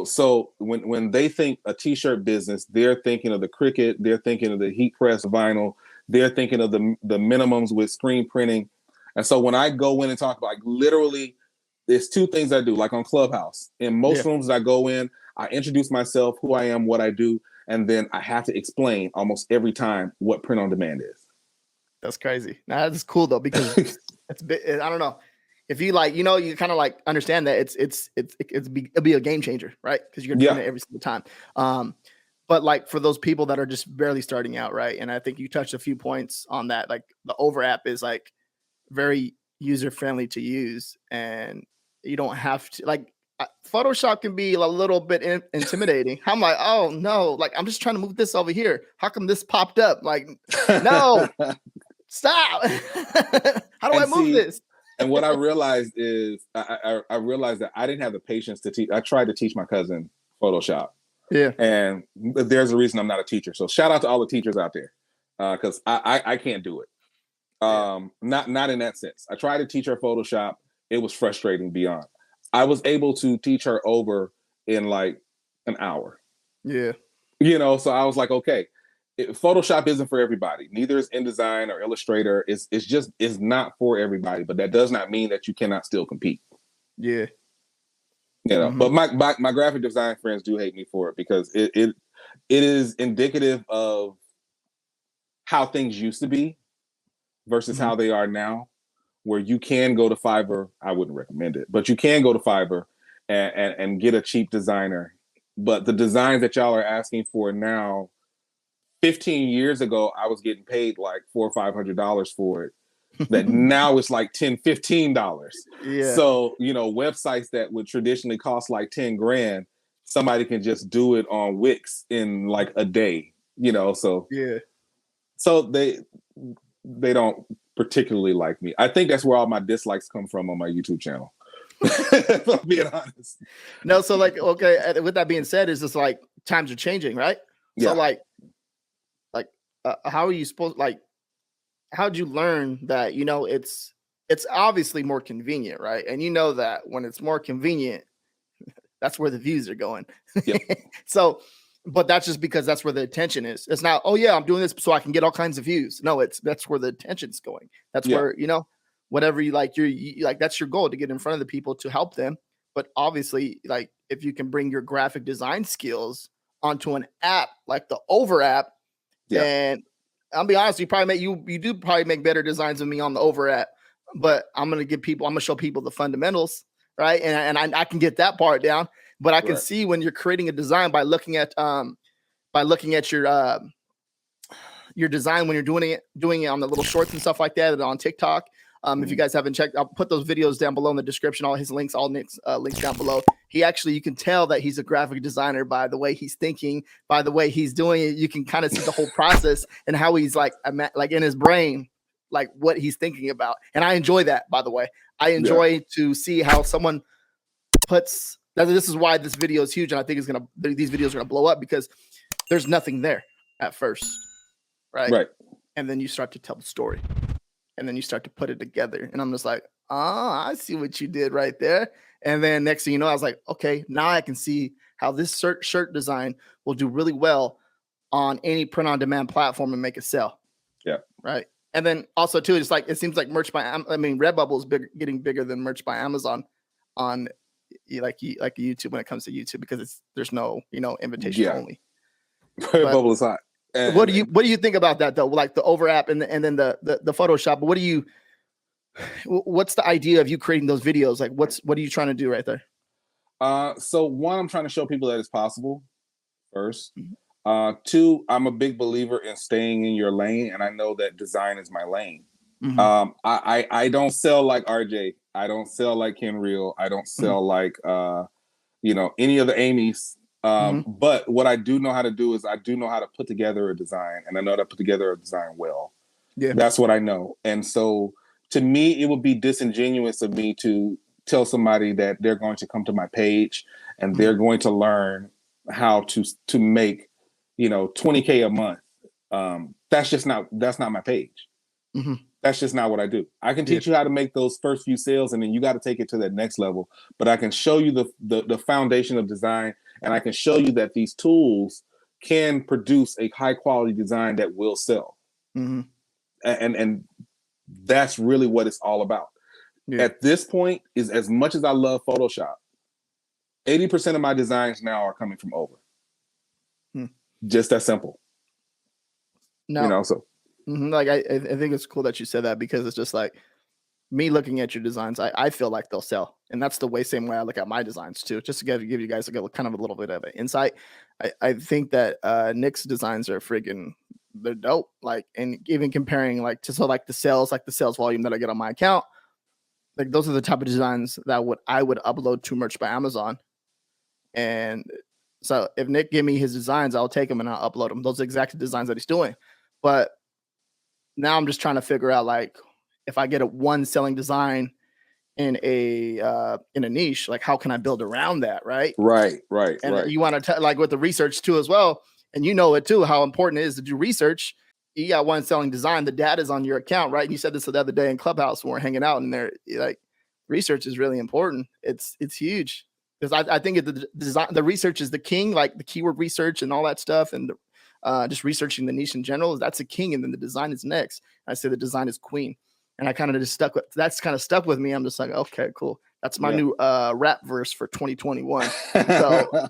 So when they think a t-shirt business, they're thinking of the Cricut, they're thinking of the heat press vinyl, they're thinking of the minimums with screen printing. And so when I go in and talk about, like, literally, there's 2 things I do, like on ClubHouse. In most rooms that I go in, I introduce myself, who I am, what I do, and then I have to explain almost every time what print on demand is. That's crazy. Now that's cool though, because I don't know if you like, you kind of like understand that it'll be a game changer, right? Because you're doing it every single time. But like for those people that are just barely starting out, right? And I think you touched a few points on that. Like the Over app is like very user friendly to use, and you don't have to like Photoshop can be a little bit intimidating. I'm like, oh no, like I'm just trying to move this over here. How come this popped up? Like, no, stop. How do I move this? And what I realized is I realized that I didn't have the patience to teach. I tried to teach my cousin Photoshop. Yeah. And there's a reason I'm not a teacher. So shout out to all the teachers out there. Because I can't do it. Not in that sense. I tried to teach her Photoshop. It was frustrating beyond. I was able to teach her over in like an hour. Yeah. So I was like, okay, Photoshop isn't for everybody. Neither is InDesign or Illustrator. It's not for everybody, but that does not mean that you cannot still compete. Yeah. But my graphic design friends do hate me for it because it is indicative of how things used to be versus how they are now, where you can go to Fiverr. I wouldn't recommend it, but you can go to Fiverr and get a cheap designer. But the designs that y'all are asking for now, 15 years ago, I was getting paid like $400 or $500 for it. That now it's like $10, $15. Yeah. So, websites that would traditionally cost like 10 grand, somebody can just do it on Wix in like a day, so they don't particularly like me. I think that's where all my dislikes come from on my YouTube channel. If I'm being honest. No, so like, okay, with that being said, is just like times are changing, right? So like how are you supposed, like, how'd you learn that, it's obviously more convenient, right? And you know that when it's more convenient, that's where the views are going. Yep. So, but that's just because that's where the attention is. It's not, oh yeah, I'm doing this so I can get all kinds of views. No, that's where the attention's going. That's where, whatever you like, you like, that's your goal, to get in front of the people, to help them. But obviously, like, if you can bring your graphic design skills onto an app like the Over app, and I'll be honest, you do probably make better designs than me on the Over app. But I'm gonna show people the fundamentals, right? And I can get that part down. But I can see when you're creating a design by looking at your design when you're doing it on the little shorts and stuff like that, and on TikTok. If you guys haven't checked, I'll put those videos down below in the description. All his links, links down below. You can tell that he's a graphic designer by the way he's thinking, by the way he's doing it. You can kind of see the whole process and how he's like in his brain, like what he's thinking about. And I enjoy that, by the way. I enjoy to see how someone puts. This is why this video is huge, and I think these videos are gonna blow up, because there's nothing there at first, right? Right. And then you start to tell the story. And then you start to put it together. And I'm just like, I see what you did right there. And then next thing you know, I was like, okay, now I can see how this shirt design will do really well on any print-on-demand platform and make it sell. Yeah. Right. And then also, too, it's like, it seems like Redbubble is getting bigger than merch by Amazon on like YouTube when it comes to YouTube, because there's no, invitation only. Redbubble is hot. And what do you think about that though? Like the Over app and then the Photoshop. What's the idea of you creating those videos? Like what are you trying to do right there? So one, I'm trying to show people that it's possible first. Two, I'm a big believer in staying in your lane, and I know that design is my lane. I don't sell like RJ. I don't sell like Ken Real. I don't sell like any of the Amy's. But what I do know how to do is I do know how to put together a design, and I know how to put together a design well. Yeah, that's what I know. And so to me, it would be disingenuous of me to tell somebody that they're going to come to my page and they're going to learn how to make, $20K a month. That's not my page. That's just not what I do. I can teach you how to make those first few sales, and then you got to take it to that next level. But I can show you the foundation of design, and I can show you that these tools can produce a high quality design that will sell. And that's really what it's all about. At this point, is as much as I love Photoshop, 80% of my designs now are coming from Over. Just that simple. No. Like I think it's cool that you said that, because it's just like me looking at your designs, I feel like they'll sell, and that's the same way I look at my designs too. Just to give you guys kind of a little bit of an insight, I think that Nick's designs are they're dope. Like, and even comparing like to the sales volume that I get on my account, like those are the type of designs that I would upload to Merch by Amazon. And so if Nick give me his designs, I'll take them and I'll upload them. Those are exact designs that he's doing. But now I'm just trying to figure out, like, if I get one selling design in a niche, like how can I build around that, right? Right. And you want to like with the research too as well, and you know it too, how important it is to do research. You got one selling design, the data's on your account, right? And you said this the other day in ClubHouse when we're hanging out, and there, like, research is really important. It's huge, because I think the research is the king, like the keyword research and all that stuff, and just researching the niche in general, that's a king, and then the design is next. I say the design is queen, and I kind of just stuck with me. I'm just like, okay, cool. That's my new rap verse for 2021. So,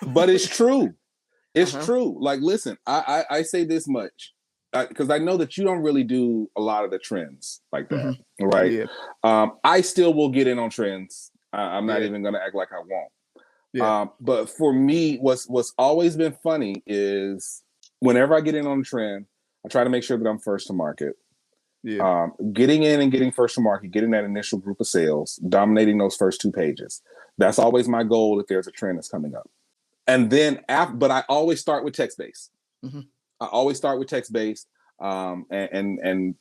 but it's true. It's true. Like, listen, I say this much, because I know that you don't really do a lot of the trends like that, right? Yeah. I still will get in on trends. I'm not even going to act like I won't. Yeah. But for me, what's always been funny is whenever I get in on a trend, I try to make sure that I'm first to market. Yeah. Getting in and getting first to market, getting that initial group of sales, dominating those first 2 pages. That's always my goal if there's a trend that's coming up. And then but I always start with text based. Mm-hmm. I always start with text based. And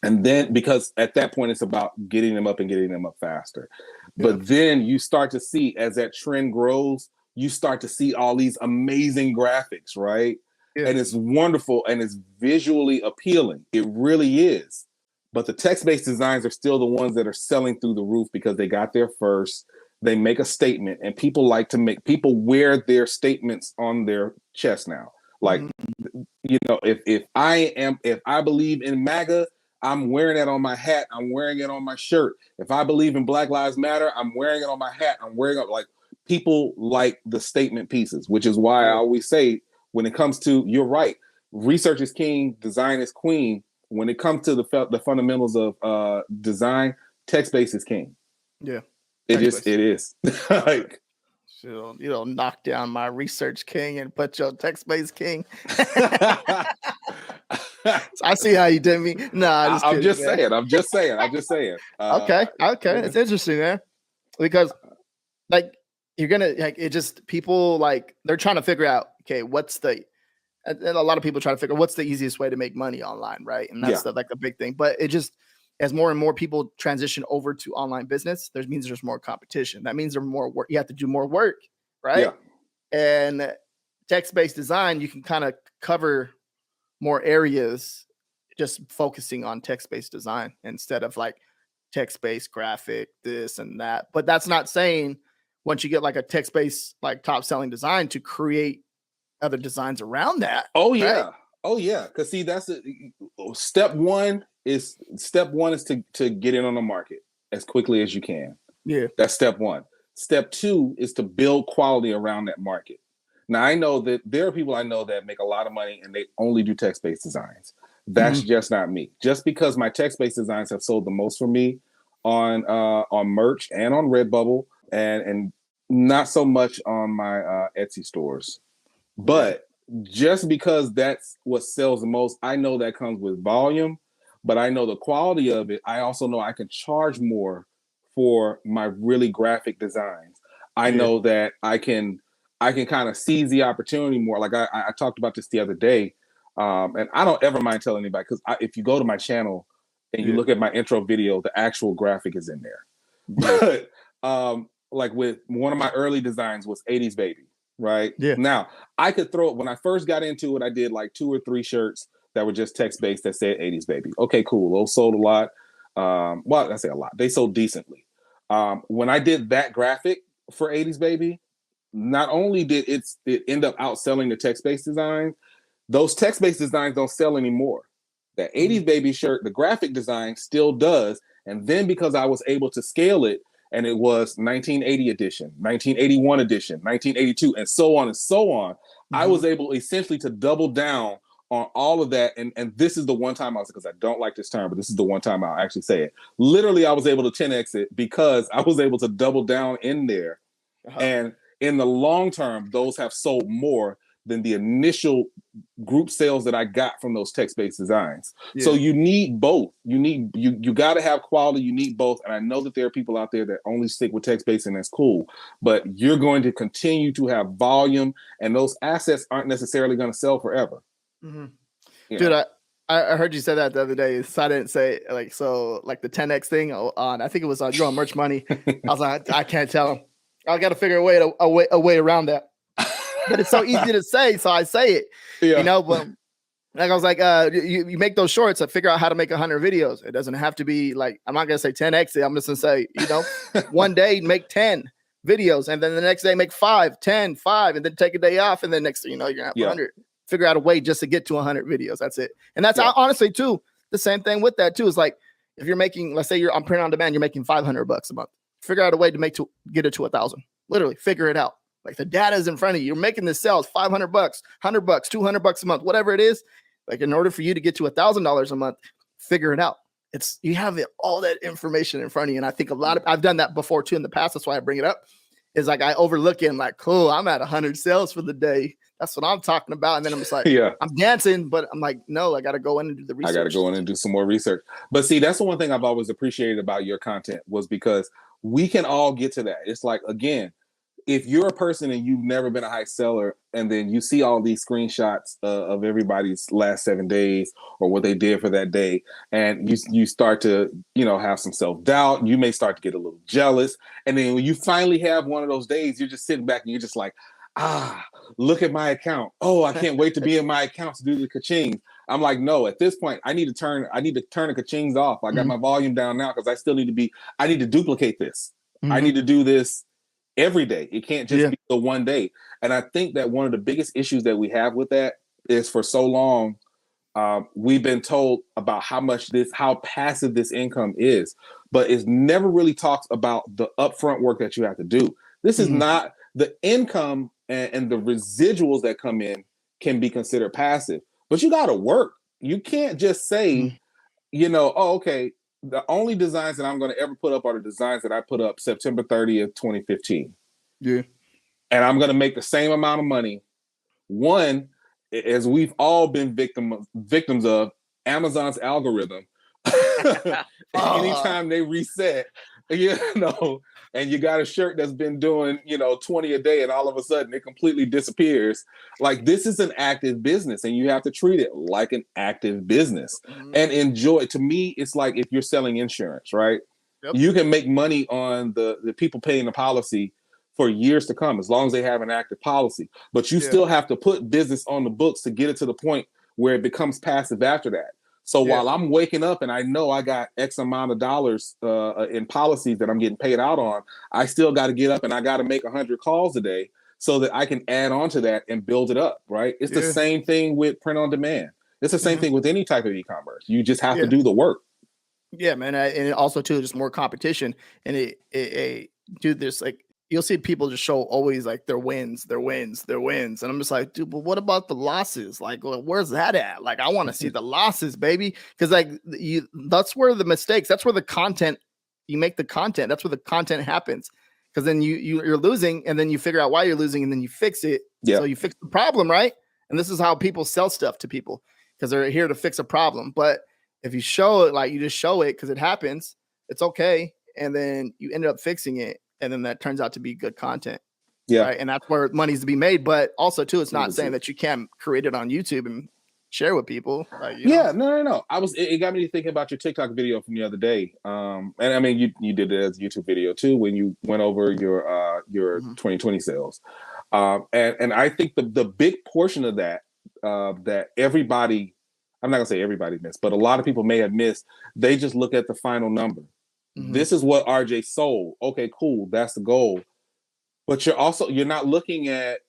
then because at that point it's about getting them up and getting them up faster. But then you start to see, as that trend grows, you start to see all these amazing graphics, right? Yeah. And it's wonderful and it's visually appealing. It really is. But the text-based designs are still the ones that are selling through the roof because they got there first. They make a statement, and people wear their statements on their chest now. Like, you know, if I believe in MAGA, I'm wearing it on my hat. I'm wearing it on my shirt. If I believe in Black Lives Matter, I'm wearing it on my hat. I'm wearing it. Like, people like the statement pieces, which is why I always say, when it comes to, you're right, research is king, design is queen. When it comes to the fundamentals of design, text-based is king. Yeah, it is. Like, you don't knock down my research king and put your text-based king. I see how you did me. Nah, I'm just saying. Okay. It's interesting, man, because like you're gonna like it. Just people like they're trying to figure out. Okay, and a lot of people try to figure out what's the easiest way to make money online, right? And that's the big thing. But it just, as more and more people transition over to online business, means there's more competition. That means there's more work. You have to do more work, right? Yeah. And text-based design, you can kind of cover more areas just focusing on text-based design instead of like text-based graphic, this and that. But that's not saying once you get like a text-based like top selling design to create other designs around that. Oh yeah. Right? Oh yeah. Cause see, that's step one is to get in on the market as quickly as you can. Yeah. That's step one. Step two is to build quality around that market. Now I know that there are people I know that make a lot of money and they only do text-based designs. That's just not me. Just because my text-based designs have sold the most for me on merch and on Redbubble and not so much on my Etsy stores. But just because that's what sells the most, I know that comes with volume, but I know the quality of it. I also know I can charge more for my really graphic designs. I know that I can kind of seize the opportunity more. Like I talked about this the other day, and I don't ever mind telling anybody, because if you go to my channel and you look at my intro video, the actual graphic is in there. But like with one of my early designs was 80s Baby. Right. Yeah. Now I could throw it when I first got into it. I did like 2 or 3 shirts that were just text based that said 80s Baby. Okay, cool. Those sold a lot. Well, I say a lot. They sold decently. When I did that graphic for 80s Baby, not only did it end up outselling the text based designs, those text based designs don't sell anymore. That 80s Baby shirt, the graphic design still does. And then because I was able to scale it, and it was 1980 edition, 1981 edition, 1982, and so on and so on. I was able essentially to double down on all of that. And this is the one time because I don't like this term, but this is the one time I'll actually say it. Literally, I was able to 10X it because I was able to double down in there. And in the long term, those have sold more than the initial group sales that I got from those text-based designs. Yeah. So you need both. You got to have quality. You need both. And I know that there are people out there that only stick with text-based, and that's cool. But you're going to continue to have volume, and those assets aren't necessarily going to sell forever. Mm-hmm. Dude, I heard you say that the other day. So I didn't say like the 10X thing on. I think it was on You're on Merch Money. I was like, I can't tell him. I got to figure a way around that. But it's so easy to say, so I say it, you know. But like I was like, you make those shorts. I figure out how to make 100 videos. It doesn't have to be like, I'm not gonna say 10X it. I'm just gonna say, you know, one day make 10 videos, and then the next day make 5, 10, 5, and then take a day off, and then next thing you know, you're gonna have 100. Figure out a way just to get to 100 videos. That's it. And that's honestly too the same thing with that too. Is like if you're making, let's say you're on print on demand, you're making $500 a month. Figure out a way to get it to 1,000. Literally, figure it out. Like the data is in front of you. You're making this sales $500, $100, $200 a month, whatever it is. Like in order for you to get to $1,000 a month, figure it out. You have all that information in front of you. And I think I've done that before too in the past. That's why I bring it up. Is like I overlook it and like, cool, I'm at 100 sales for the day. That's what I'm talking about. And then I'm just like, I'm dancing, but I'm like, no, I got to go in and do the research. I got to go in and do some more research. But see, that's the one thing I've always appreciated about your content was because we can all get to that. It's like, again, if you're a person and you've never been a high seller, and then you see all these screenshots of everybody's last 7 days or what they did for that day, and you start to, have some self-doubt, you may start to get a little jealous. And then when you finally have one of those days, you're just sitting back and you're just like, look at my account. Oh, I can't wait to be in my account to do the ka-ching. I'm like, no, at this point, I need to turn the ka-chings off. I got my volume down now because I need to duplicate this. I need to do this every day. It can't just be the one day. And I think that one of the biggest issues that we have with that is, for so long, we've been told about how passive this income is, but it's never really talks about the upfront work that you have to do. This is not the income, and the residuals that come in can be considered passive, but you got to work. You can't just say, okay, the only designs that I'm going to ever put up are the designs that I put up September 30th, 2015. Yeah. And I'm going to make the same amount of money. One, as we've all been victims of Amazon's algorithm. Anytime they reset, and you got a shirt that's been doing, 20 a day, and all of a sudden it completely disappears. Like, this is an active business, and you have to treat it like an active business and enjoy. To me, it's like if you're selling insurance, right? Yep. You can make money on the people paying the policy for years to come, as long as they have an active policy. But you still have to put business on the books to get it to the point where it becomes passive after that. So while I'm waking up and I know I got X amount of dollars in policies that I'm getting paid out on, I still got to get up and I got to make 100 calls a day so that I can add on to that and build it up, right? It's the same thing with print on demand. It's the same thing with any type of e-commerce. You just have to do the work. Yeah, man. And also, too, just more competition. And dude, there's like, you'll see people just show always like their wins. And I'm just like, dude, but what about the losses? Like, well, where's that at? Like, I want to see the losses, baby. Because like that's where the mistakes, that's where the content, you make the content. That's where the content happens. Because then you're losing, and then you figure out why you're losing, and then you fix it. Yeah. So you fix the problem, right? And this is how people sell stuff to people, because they're here to fix a problem. But if you show it, like you just show it because it happens, it's okay. And then you end up fixing it. And then that turns out to be good content. Yeah. Right? And that's where money's to be made. But also, too, it's not saying that you can't create it on YouTube and share with people. Like, No. It got me thinking about your TikTok video from the other day. And I mean, you did it as a YouTube video too, when you went over your 2020 sales. And I think the big portion of that, that everybody, I'm not gonna say everybody missed, but a lot of people may have missed. They just look at the final number. This is what RJ sold. Okay, cool. That's the goal. But you're not looking at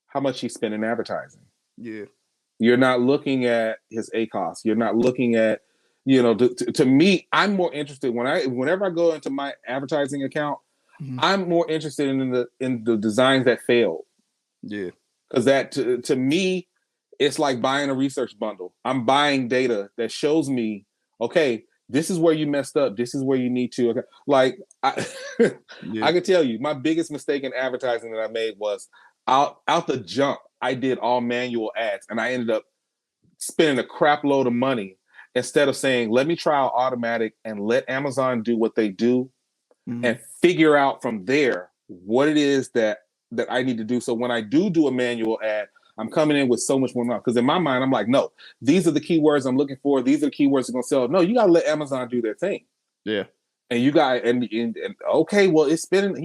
how much he spent in advertising. Yeah. You're not looking at his ACOS. You're not looking at, to me, I'm more interested whenever I go into my advertising account, I'm more interested in the designs that failed. Yeah. Because that to me, it's like buying a research bundle. I'm buying data that shows me, okay, this is where you messed up. This is where you need to. Okay. Like, I can tell you, my biggest mistake in advertising that I made was out the jump. I did all manual ads, and I ended up spending a crap load of money instead of saying, let me try out automatic and let Amazon do what they do and figure out from there what it is that I need to do. So when I do a manual ad, I'm coming in with so much more money. Because in my mind, I'm like, no, these are the keywords I'm looking for. These are the keywords that are going to sell. No, you got to let Amazon do their thing. Yeah. And you got, and okay, well, it's been,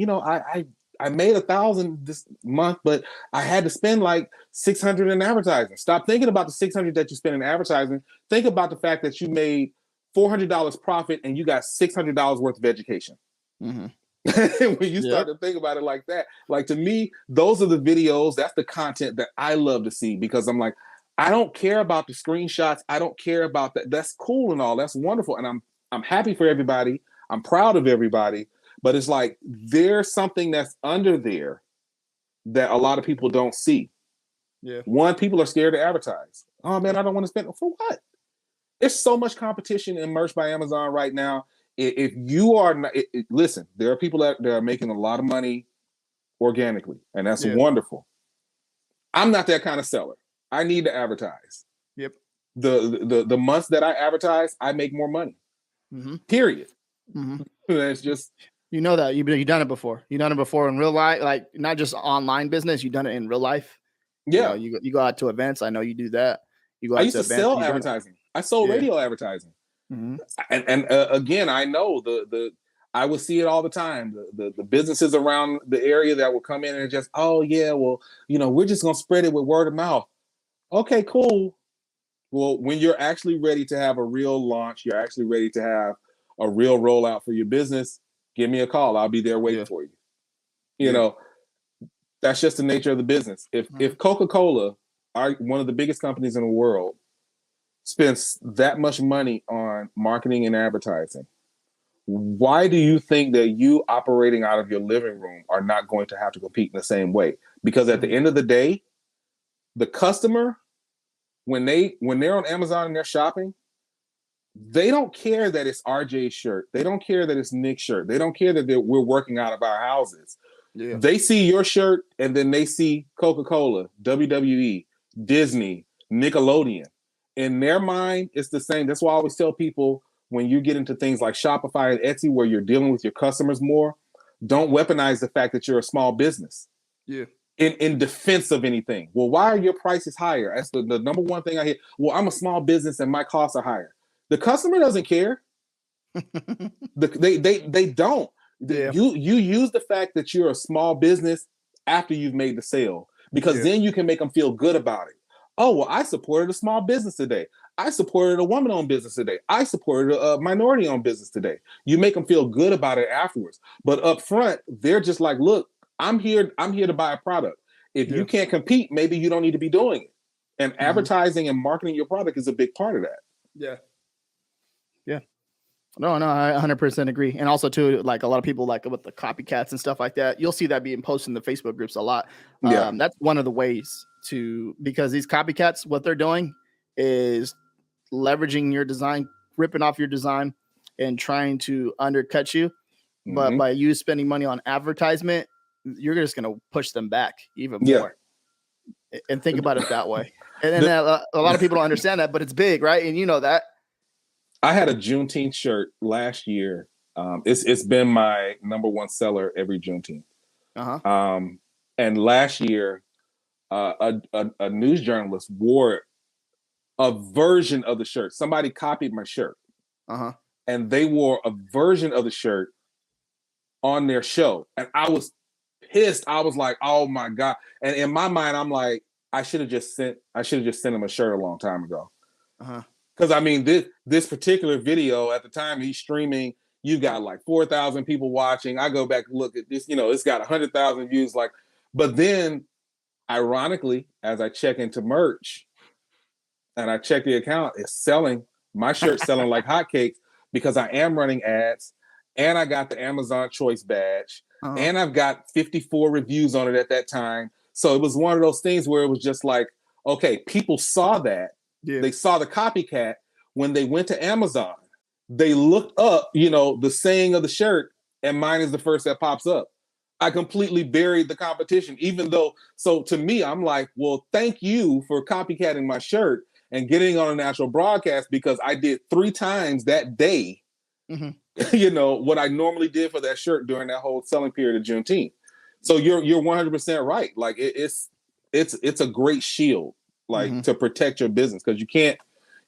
I made 1,000 this month, but I had to spend like 600 in advertising. Stop thinking about the 600 that you spend in advertising. Think about the fact that you made $400 profit and you got $600 worth of education. When you start to think about it like that, like, to me, those are the videos, that's the content that I love to see, because I'm like, I don't care about the screenshots. I don't care about that. That's cool and all. That's wonderful. And I'm happy for everybody. I'm proud of everybody. But it's like, there's something that's under there that a lot of people don't see. Yeah. One, people are scared to advertise. Oh man, I don't want to spend. For what? There's so much competition in merch by Amazon right now. If you are not, listen, there are people that are making a lot of money organically, and that's wonderful. I'm not that kind of seller. I need to advertise. Yep. The months that I advertise, I make more money. Period. That's just You know that you've done it before. You've done it before in real life, like not just online business. You've done it in real life. Yeah, You go out to events. I know you do that. You go I out used to to events. sell advertising. I sold radio advertising, Mm-hmm. and again, I know the I would see it all the time. The businesses around the area that would come in and just, oh yeah, well, we're just gonna spread it with word of mouth. Okay, cool. Well, when you're actually ready to have a real launch, you're actually ready to have a real rollout for your business, give me a call. I'll be there waiting for you. That's just the nature of the business. If Coca-Cola, one of the biggest companies in the world, spends that much money on marketing and advertising, why do you think that you operating out of your living room are not going to have to compete in the same way? Because at the end of the day, the customer, when they're on Amazon and they're shopping, they don't care that it's RJ's shirt. They don't care that it's Nick's shirt. They don't care that we're working out of our houses. Yeah. They see your shirt and then they see Coca-Cola, WWE, Disney, Nickelodeon. In their mind, it's the same. That's why I always tell people, when you get into things like Shopify and Etsy, where you're dealing with your customers more, don't weaponize the fact that you're a small business. Yeah. In defense of anything. Well, why are your prices higher? That's the number one thing I hear. Well, I'm a small business and my costs are higher. The customer doesn't care. They don't. Yeah. You use the fact that you're a small business after you've made the sale, because then you can make them feel good about it. Oh, well, I supported a small business today. I supported a woman-owned business today. I supported a minority-owned business today. You make them feel good about it afterwards. But up front, they're just like, look, I'm here to buy a product. If you can't compete, maybe you don't need to be doing it. And advertising and marketing your product is a big part of that. Yeah. Yeah. No, I 100% agree. And also too, like a lot of people, like with the copycats and stuff like that, you'll see that being posted in the Facebook groups a lot. That's one of the ways because these copycats, what they're doing is leveraging your design, ripping off your design and trying to undercut you. But by you spending money on advertisement, you're just going to push them back even more. And think about it that way. And then a lot of people don't understand that, but it's big, right? And you know that. I had a Juneteenth shirt last year. It's been my number one seller every Juneteenth. And last year, a news journalist wore a version of the shirt. Somebody copied my shirt, and they wore a version of the shirt on their show, and I was pissed. I was like, "Oh my god!" And in my mind, I'm like, I should have just sent him a shirt a long time ago. Because I mean, this particular video at the time he's streaming, you got like 4,000 people watching. I go back and look at this, it's got 100,000 views. But then, ironically, as I check into merch and I check the account, it's selling. My shirt's selling like hotcakes because I am running ads, and I got the Amazon Choice badge, and I've got 54 reviews on it at that time. So it was one of those things where it was just like, okay, people saw that. Yeah. They saw the copycat. When they went to Amazon, they looked up, the saying of the shirt, and mine is the first that pops up. I completely buried the competition, even though, so to me, I'm like, well, thank you for copycatting my shirt and getting on a national broadcast, because I did 3 times that day, what I normally did for that shirt during that whole selling period of Juneteenth. So you're 100% right. Like it's a great shield. To protect your business, because you can't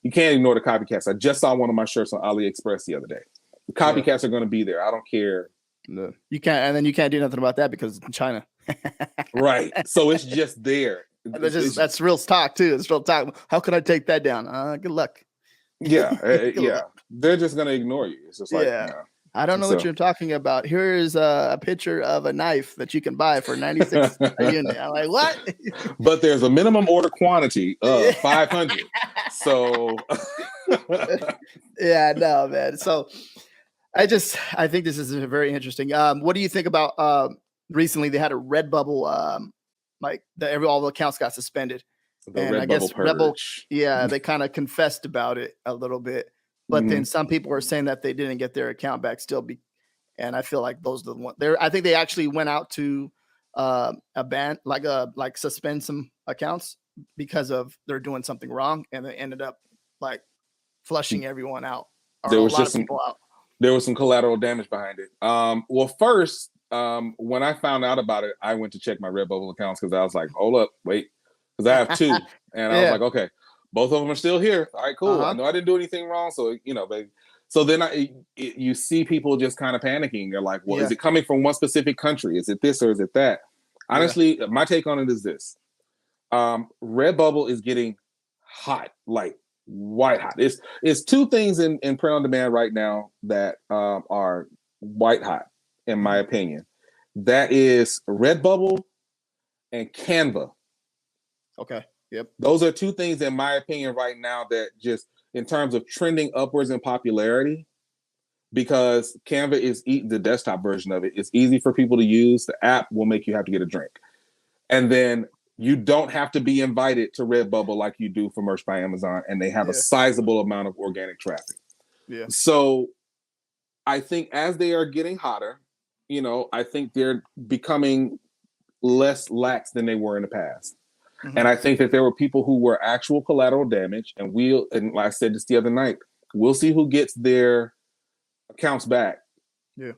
ignore the copycats. I just saw one of my shirts on AliExpress the other day. The copycats are going to be there. I don't care. No. You can't, and then you can't do nothing about that because it's in China. Right. So it's just there. That's real talk too. It's real talk. How can I take that down? Good luck. Yeah. Luck. They're just going to ignore you. It's just like, I don't know what you're talking about. Here is a picture of a knife that you can buy for 96 a unit. I'm like, what? But there's a minimum order quantity of 500. So no, man. So I think this is very interesting. What do you think about recently they had a Redbubble, all the accounts got suspended. And I guess Redbubble, they kind of confessed about it a little bit. But then some people are saying that they didn't get their account back still. And I feel like those are the ones. I think they actually went out to a ban, like suspend some accounts because of they're doing something wrong, and they ended up like flushing everyone out. There was just some, There was some collateral damage behind it. Well, first, when I found out about it, I went to check my Redbubble accounts because I was like, hold up, wait, because I have two, and I was like, okay, both of them are still here. All right, cool. I know I didn't do anything wrong, so baby. So then you see people just kind of panicking. They're like, well, is it coming from one specific country? Is it this or is it that? Honestly, my take on it is this. Redbubble is getting hot, like white hot. It's two things in print on demand right now that are white hot, in my opinion. That is Redbubble and Canva. Okay. Yep. Those are two things, in my opinion, right now that just, in terms of trending upwards in popularity, because Canva is the desktop version of it. It's easy for people to use. The app will make you have to get a drink. And then you don't have to be invited to Redbubble like you do for Merch by Amazon, and they have a sizable amount of organic traffic. Yeah. So I think as they are getting hotter, I think they're becoming less lax than they were in the past. Mm-hmm. And I think that there were people who were actual collateral damage, and like I said this the other night, we'll see who gets their accounts back. Yeah.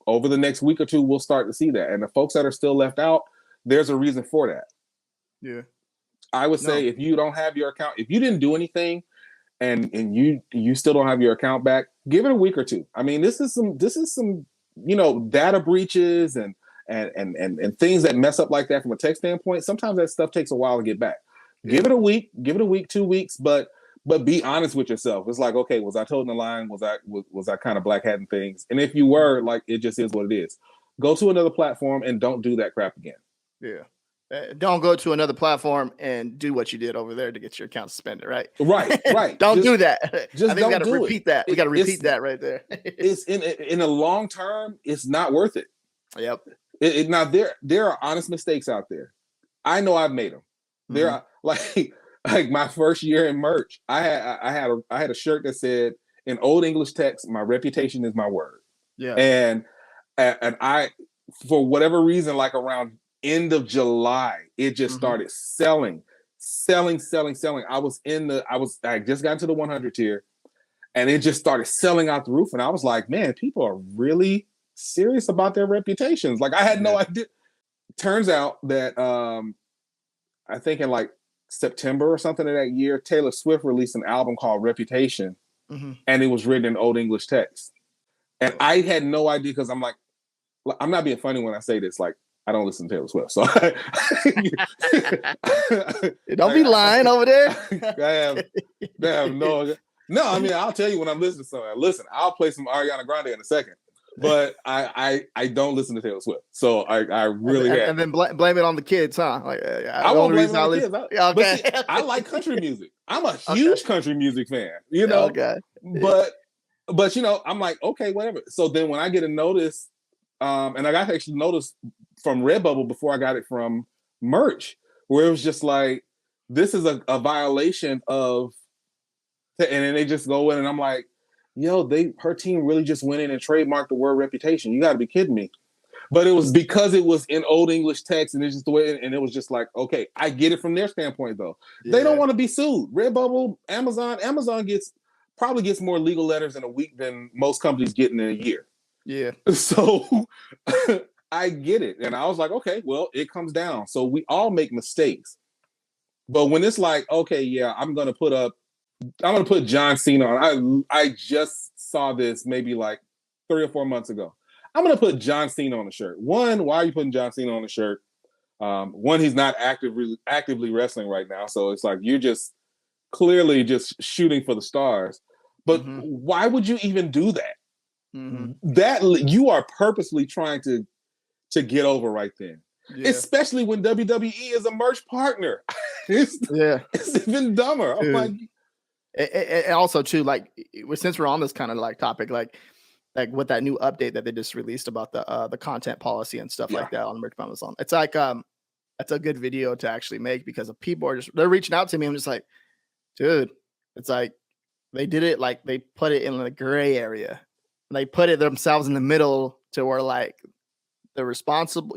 Over the next week or two, we'll start to see that. And the folks that are still left out, there's a reason for that. Yeah. I would say if you don't have your account, if you didn't do anything and you still don't have your account back, give it a week or two. I mean, this is some data breaches and things that mess up like that from a tech standpoint. Sometimes that stuff takes a while to get back. Yeah. Give it a week, 2 weeks, but be honest with yourself. It's like, okay, was I toting the line? Was I kind of black hatting things? And if you were, like, it just is what it is. Go to another platform and don't do that crap again. Yeah. Don't go to another platform and do what you did over there to get your account suspended, right? Right. Don't do that. Just don't do repeat that. We got to repeat that right there. It's in a long term, it's not worth it. Yep. Now there are honest mistakes out there. I know I've made them. Mm-hmm. There are like my first year in merch. I had a shirt that said in Old English text, "My reputation is my word." Yeah. And I, for whatever reason, like around end of July, it just started selling. I just got into the 100 tier, and it just started selling out the roof. And I was like, man, people are really serious about their reputations. Like, I had no idea. Turns out that I think in like September or something of that year, Taylor Swift released an album called Reputation, and it was written in Old English text. And I had no idea, because I'm not being funny when I say this, like, I don't listen to Taylor Swift, so don't be lying over there. I have no. I mean, I'll tell you when I'm listening to something. Listen, I'll play some Ariana Grande in a second, but I don't listen to Taylor Swift, so I really and then blame it on the kids, huh? Like, I won't blame it on the kids. Okay. See, I like country music. I'm a huge country music fan. Okay. But I'm like, okay, whatever. So then when I get a notice, and I got to actually notice from Redbubble before I got it from merch, where it was just like, this is a violation of, and then they just go in, and I'm like, yo, her team really just went in and trademarked the word reputation. You got to be kidding me. But it was because it was in Old English text, and it's just the way, and it was just like, okay, I get it from their standpoint though. Yeah. They don't want to be sued. Redbubble, Amazon probably gets more legal letters in a week than most companies get in a year. Yeah. So I get it. And I was like, okay, well, it comes down. So we all make mistakes. But when it's like, okay, yeah, I'm going to put John Cena on. I just saw this maybe like 3 or 4 months ago. I'm going to put John Cena on the shirt. One, why are you putting John Cena on the shirt? One, he's not actively wrestling right now. So it's like, you're just clearly just shooting for the stars. But why would you even do that? That you are purposely trying to get over right then, especially when WWE is a merch partner. It's even dumber. I'm like, and also too, like, since we're on this kind of like topic, like with that new update that they just released about the content policy and stuff like that on Merch by Amazon, it's like that's a good video to actually make, because of people they're reaching out to me. I'm just like, dude, it's like they did it, like they put it in the gray area. They put it themselves in the middle to where, like, you're responsible,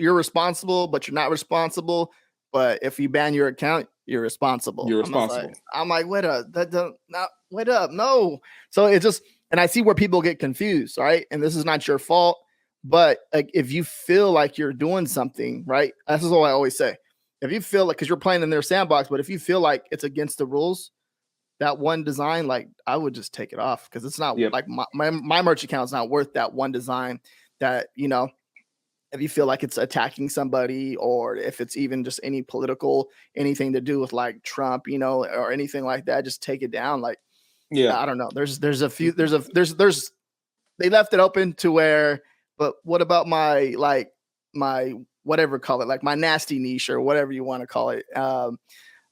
but you're not responsible. But if you ban your account, you're responsible. You're responsible. I'm like, wait up, no. So it just, And I see where people get confused, right? And this is not your fault, but like if you feel like you're doing something, right? This is what I always say. If you feel like, because you're playing in their sandbox, but if you feel like it's against the rules, that one design, like I would just take it off, because it's not like my merch account is not worth that one design. That, you know, if you feel like it's attacking somebody, or if it's even just any political, anything to do with like Trump, you know, or anything like that, just take it down. Like, I don't know. There's they left it open to where, but what about my whatever, call it, like my nasty niche or whatever you want to call it.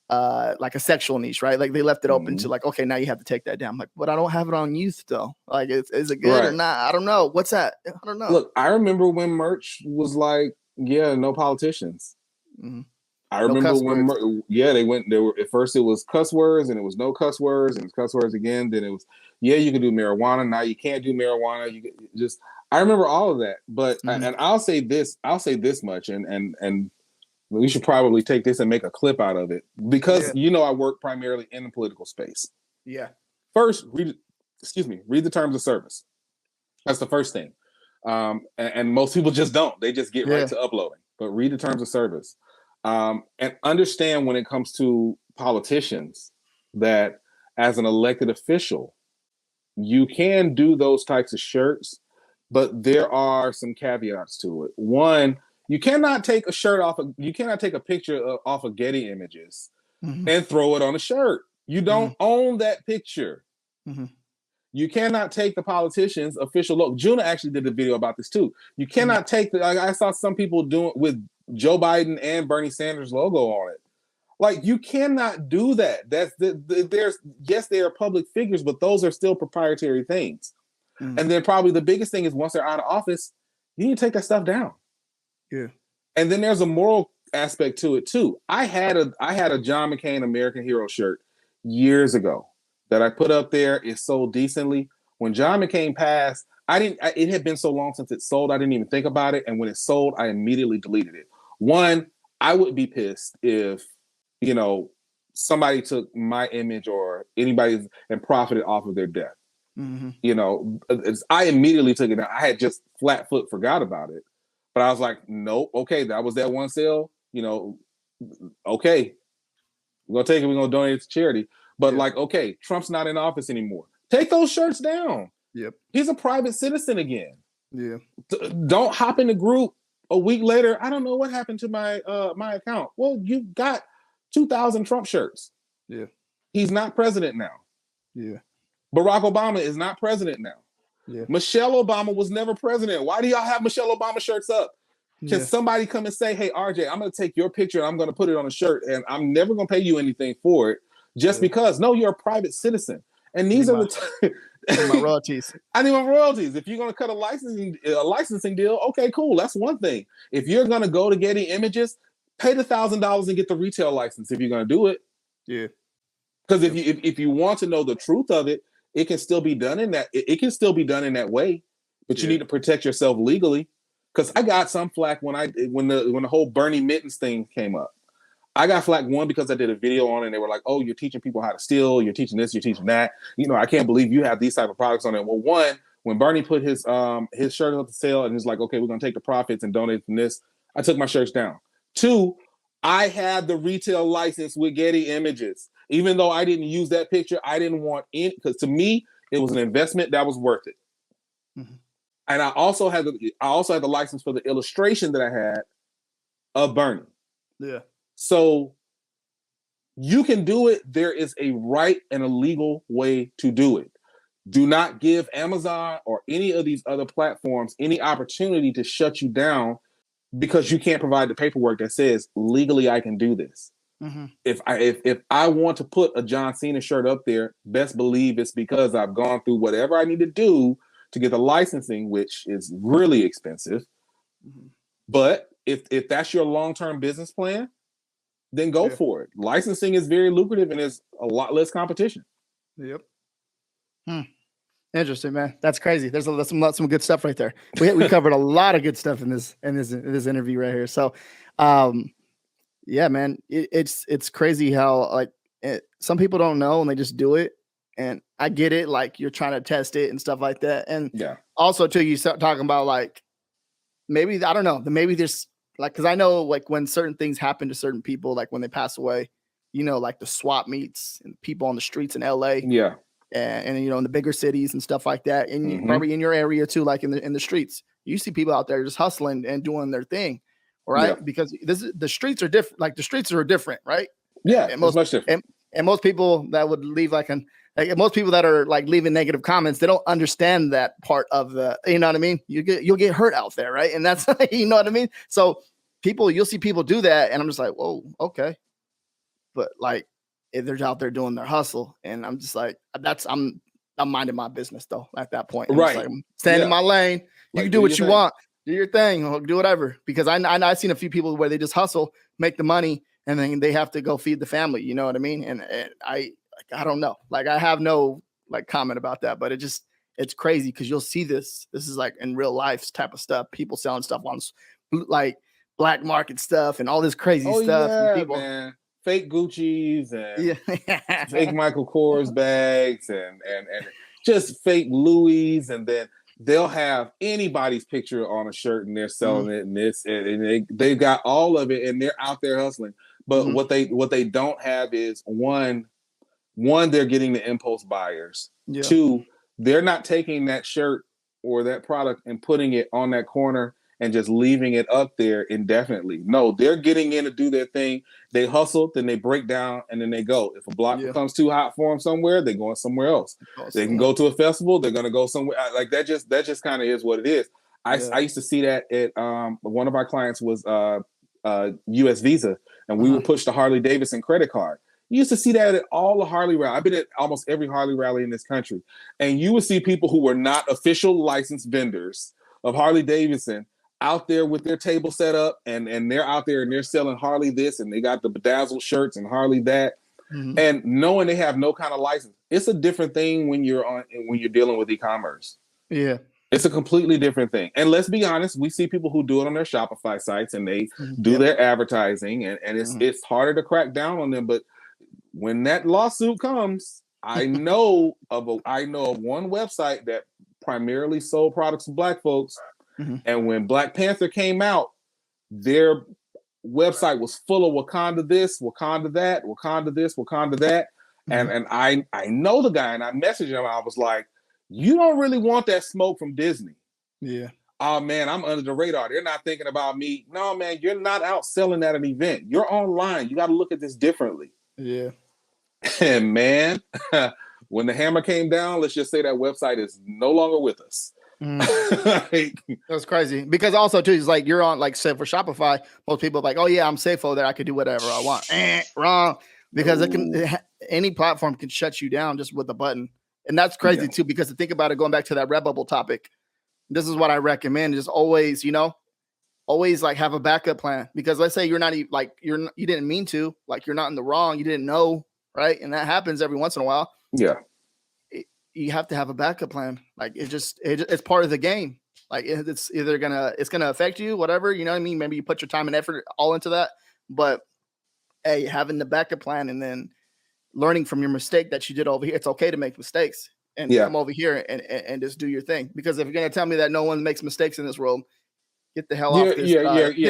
Like a sexual niche, right? Like they left it open to like, okay, now you have to take that down. I'm like, but I don't have it on youth though. Like, is it good or not? I don't know. What's that? I don't know. Look, I remember when merch was like, no politicians. Mm-hmm. I remember when, they went, there were, at first it was cuss words, and it was no cuss words, and it's cuss words again. Then it was, you can do marijuana. Now you can't do marijuana. You just, I remember all of that. But, and I'll say this much, and we should probably take this and make a clip out of it, because, I work primarily in the political space. Yeah. First, read the terms of service. That's the first thing. And most people just don't. They just get right to uploading. But read the terms of service. And understand when it comes to politicians that as an elected official, you can do those types of shirts, but there are some caveats to it. One, you cannot take a shirt off. You cannot take a picture off of Getty Images and throw it on a shirt. You don't own that picture. You cannot take the politician's official logo. Juna actually did a video about this too. You cannot take I saw some people doing with Joe Biden and Bernie Sanders logo on it. Like, you cannot do that. Yes, they are public figures, but those are still proprietary things. And then probably the biggest thing is, once they're out of office, you need to take that stuff down. Yeah. And then there's a moral aspect to it too. I had a John McCain American Hero shirt years ago that I put up there. It sold decently. When John McCain passed, it had been so long since it sold, I didn't even think about it. And when it sold, I immediately deleted it. One, I would be pissed if, somebody took my image or anybody's and profited off of their death. I immediately took it down. I had just flat foot forgot about it. But I was like, nope, okay, that was that one sale. Okay, we're going to take it. We're going to donate it to charity. But okay, Trump's not in office anymore. Take those shirts down. Yep. He's a private citizen again. Yeah. Don't hop in the group a week later. I don't know what happened to my my account. Well, you've got 2,000 Trump shirts. Yeah. He's not president now. Yeah. Barack Obama is not president now. Yeah. Michelle Obama was never president. Why do y'all have Michelle Obama shirts up? Can somebody come and say, hey, RJ, I'm going to take your picture and I'm going to put it on a shirt, and I'm never going to pay you anything for it just because, no, you're a private citizen. And these are my royalties. I need my royalties. If you're going to cut a licensing deal, okay, cool. That's one thing. If you're going to go to Getty Images, pay the $1,000 and get the retail license if you're going to do it. Yeah. Because if you want to know the truth of it, it can still be done in that. It can still be done in that way, but you need to protect yourself legally. Because I got some flack when the whole Bernie Mittens thing came up. I got flack, one, because I did a video on it, and they were like, "Oh, you're teaching people how to steal. You're teaching this. You're teaching that. I can't believe you have these type of products on it." Well, one, when Bernie put his shirt up for sale and he's like, "Okay, we're gonna take the profits and donate from this," I took my shirts down. Two, I had the retail license with Getty Images. Even though I didn't use that picture, I didn't want it, because to me, it was an investment that was worth it. Mm-hmm. And I also had the license for the illustration that I had of Bernie. Yeah. So you can do it. There is a right and a legal way to do it. Do not give Amazon or any of these other platforms any opportunity to shut you down because you can't provide the paperwork that says legally I can do this. Mm-hmm. If I want to put a John Cena shirt up there, best believe it's because I've gone through whatever I need to do to get the licensing, which is really expensive. Mm-hmm. But if that's your long-term business plan, then go for it. Licensing is very lucrative and there's a lot less competition. Yep. Interesting, man. That's crazy. There's some good stuff right there. We covered a lot of good stuff in this interview right here. So, yeah, man, it's crazy how some people don't know and they just do it. And I get it, like you're trying to test it and stuff like that. And Yeah. also too, you start talking about like maybe, I don't know, maybe there's like, cause I know like when certain things happen to certain people, like when they pass away, you know, like the swap meets and people on the streets in LA. Yeah. And you know, in the bigger cities and stuff like that. And probably in your area too, like in the streets, you see people out there just hustling and doing their thing. Right. Yeah. Because the streets are different. Like the streets are different. Right. Yeah. And It's much different. And most people that would leave like most people that are like leaving negative comments, they don't understand that part of the, you know what I mean? You'll get hurt out there. Right. And that's, you know what I mean? So you'll see people do that. And I'm just like, whoa, okay. But like, if they're out there doing their hustle, and I'm just like, I'm minding my business though at that point. Right. I'm staying in my lane. You can do what you want, do your thing, or do whatever. Because I've seen a few people where they just hustle, make the money, and then they have to go feed the family. You know what I mean? And I don't know. Like I have no like comment about that, but it's crazy because you'll see this. This is like in real life type of stuff. People selling stuff on like black market stuff and all this crazy stuff. Yeah, and people, man. Fake Gucci's and fake Michael Kors bags and just fake Louis, and then they'll have anybody's picture on a shirt and they're selling it, and this and they've got all of it and they're out there hustling. But what they don't have is one they're getting the impulse buyers. Yeah. Two, they're not taking that shirt or that product and putting it on that corner and just leaving it up there indefinitely. No, they're getting in to do their thing. They hustle, then they break down, and then they go. If a block becomes too hot for them somewhere, they're going somewhere else. They can go to a festival, they're going to go somewhere. Like that just kind of is what it is. I used to see that at one of our clients was US Visa, and we would push the Harley Davidson credit card. You used to see that at all the Harley rally. I've been at almost every Harley rally in this country. And you would see people who were not official licensed vendors of Harley Davidson out there with their table set up, and they're out there and they're selling Harley this, and they got the bedazzled shirts and Harley that, and knowing they have no kind of license. It's a different thing when you're dealing with e-commerce. Yeah, it's a completely different thing. And let's be honest, we see people who do it on their Shopify sites and they do their advertising, and it's harder to crack down on them. But when that lawsuit comes, I know of one website that primarily sold products to Black folks. And when Black Panther came out, their website was full of Wakanda this, Wakanda that, Wakanda this, Wakanda that. And I know the guy, and I messaged him. I was like, you don't really want that smoke from Disney. Yeah. Oh, man, I'm under the radar. They're not thinking about me. No, man, you're not out selling at an event. You're online. You got to look at this differently. Yeah. And, man, when the hammer came down, let's just say that website is no longer with us. That's crazy, because also too, it's like you're on, like, say for Shopify, most people are like, oh yeah, I'm safe over there, I could do whatever I want. Wrong, because any platform can shut you down just with a button. And that's crazy too, because to think about it, going back to that Redbubble topic, this is what I recommend: is always like have a backup plan, because let's say you're not like you didn't mean to, like you're not in the wrong, you didn't know, right? And that happens every once in a while. Yeah. You have to have a backup plan. Like it's part of the game. Like it's gonna affect you, whatever, you know what I mean? Maybe you put your time and effort all into that, but hey, having the backup plan and then learning from your mistake that you did over here. It's okay to make mistakes and come over here and just do your thing. Because if you're gonna tell me that no one makes mistakes in this world, get the hell off this. Get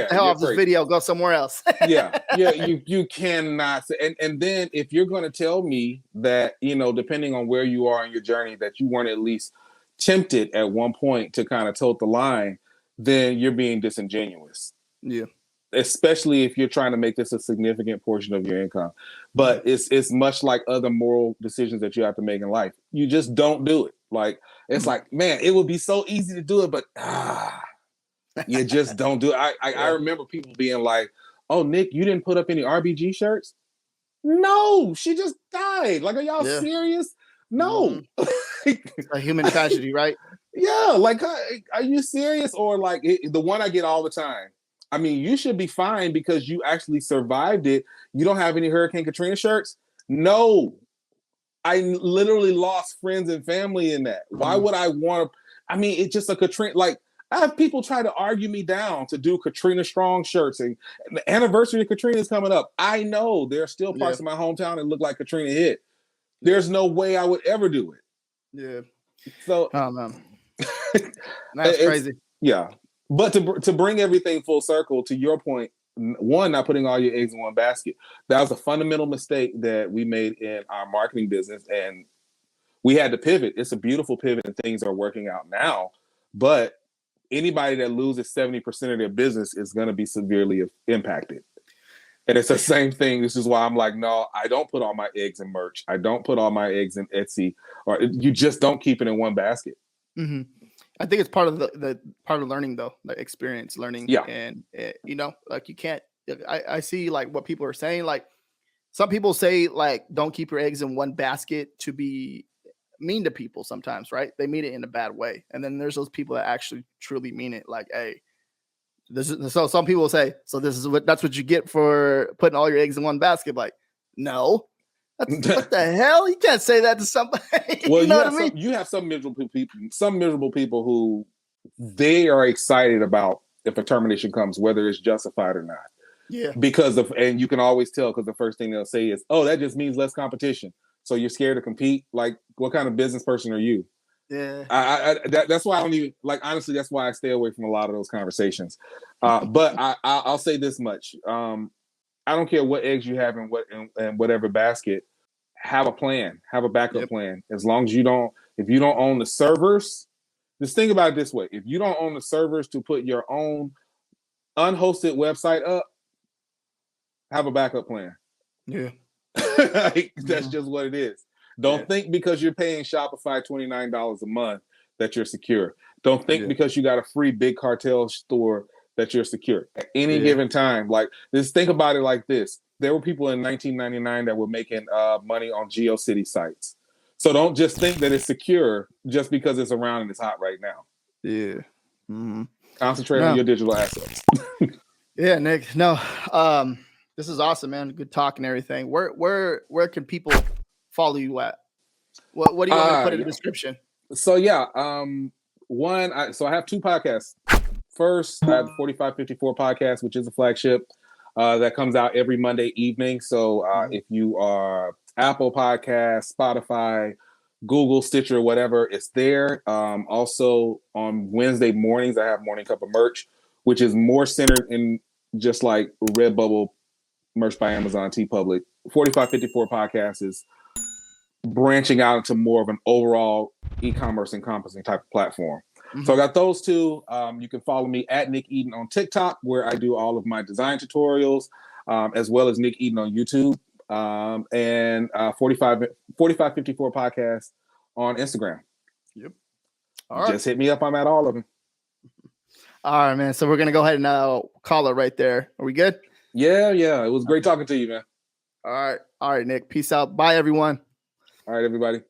the hell off this video. Go somewhere else. You cannot. And then if you're going to tell me that, depending on where you are in your journey, that you weren't at least tempted at one point to kind of tote the line, then you're being disingenuous. Yeah. Especially if you're trying to make this a significant portion of your income. But it's much like other moral decisions that you have to make in life. You just don't do it. Like, it's like, man, it would be so easy to do it, but you just don't do it. I remember people being like, oh, Nick, you didn't put up any RBG shirts? No, she just died. Like, are y'all serious? No. A human tragedy, right? Yeah, like, are you serious? Or like the one I get all the time. I mean, you should be fine because you actually survived it. You don't have any Hurricane Katrina shirts? No. I literally lost friends and family in that. Why would I want to? I mean, it's just a Katrina, like, I have people try to argue me down to do Katrina Strong shirts, and the anniversary of Katrina is coming up. I know there are still parts of my hometown that look like Katrina hit. There's no way I would ever do it. Yeah. So oh man, that's crazy. Yeah, but to bring everything full circle to your point, one, not putting all your eggs in one basket. That was a fundamental mistake that we made in our marketing business, and we had to pivot. It's a beautiful pivot, and things are working out now. But anybody that loses 70% of their business is going to be severely impacted. And it's the same thing. This is why I'm like, no, I don't put all my eggs in merch. I don't put all my eggs in Etsy, or you just don't keep it in one basket. Mm-hmm. I think it's part of the part of learning, though, like experience learning. Yeah. And like you can't. I see like what people are saying. Like some people say, like, don't keep your eggs in one basket to be mean to people. Sometimes, right? They mean it in a bad way, and then there's those people that actually truly mean it. Like, hey. So some people say, so that's what you get for putting all your eggs in one basket. Like, no, what the hell? You can't say that to somebody. Well, you know what I mean? You have some miserable people who they are excited about if a termination comes, whether it's justified or not. Yeah. And you can always tell because the first thing they'll say is, oh, that just means less competition. So you're scared to compete. Like, what kind of business person are you? Yeah. That's why I don't even honestly, that's why I stay away from a lot of those conversations. But I'll say this much. I don't care what eggs you have in whatever basket, have a plan, have a backup plan. As long as if you don't own the servers, just think about it this way. If you don't own the servers to put your own unhosted website up, have a backup plan. Yeah. That's just what it is. Don't think because you're paying Shopify $29 a month that you're secure. Don't think because you got a free big cartel store that you're secure. At any given time, like, just think about it like this. There were people in 1999 that were making money on GeoCity sites. So don't just think that it's secure just because it's around and it's hot right now. Yeah. Mm-hmm. Concentrate on your digital assets. Yeah, Nick. No, this is awesome, man. Good talk and everything. Where can people follow you at? What do you want me to put in the description? So I have two podcasts. First, I have the 4554 podcast, which is a flagship that comes out every Monday evening. So if you are Apple Podcasts, Spotify, Google, Stitcher, whatever, it's there. Also on Wednesday mornings, I have Morning Cup of Merch, which is more centered in just like Redbubble merch by Amazon, TeePublic. 4554 podcast is branching out into more of an overall e-commerce encompassing type of platform. Mm-hmm. So I got those two. You can follow me at Nick Eden on TikTok, where I do all of my design tutorials, as well as Nick Eden on YouTube, and 4554 podcast on Instagram. Yep. Just hit me up. I'm at all of them. All right, man. So we're going to go ahead and call it right there. Are we good? Yeah. It was great talking to you, man. All right, Nick. Peace out. Bye, everyone. All right, everybody.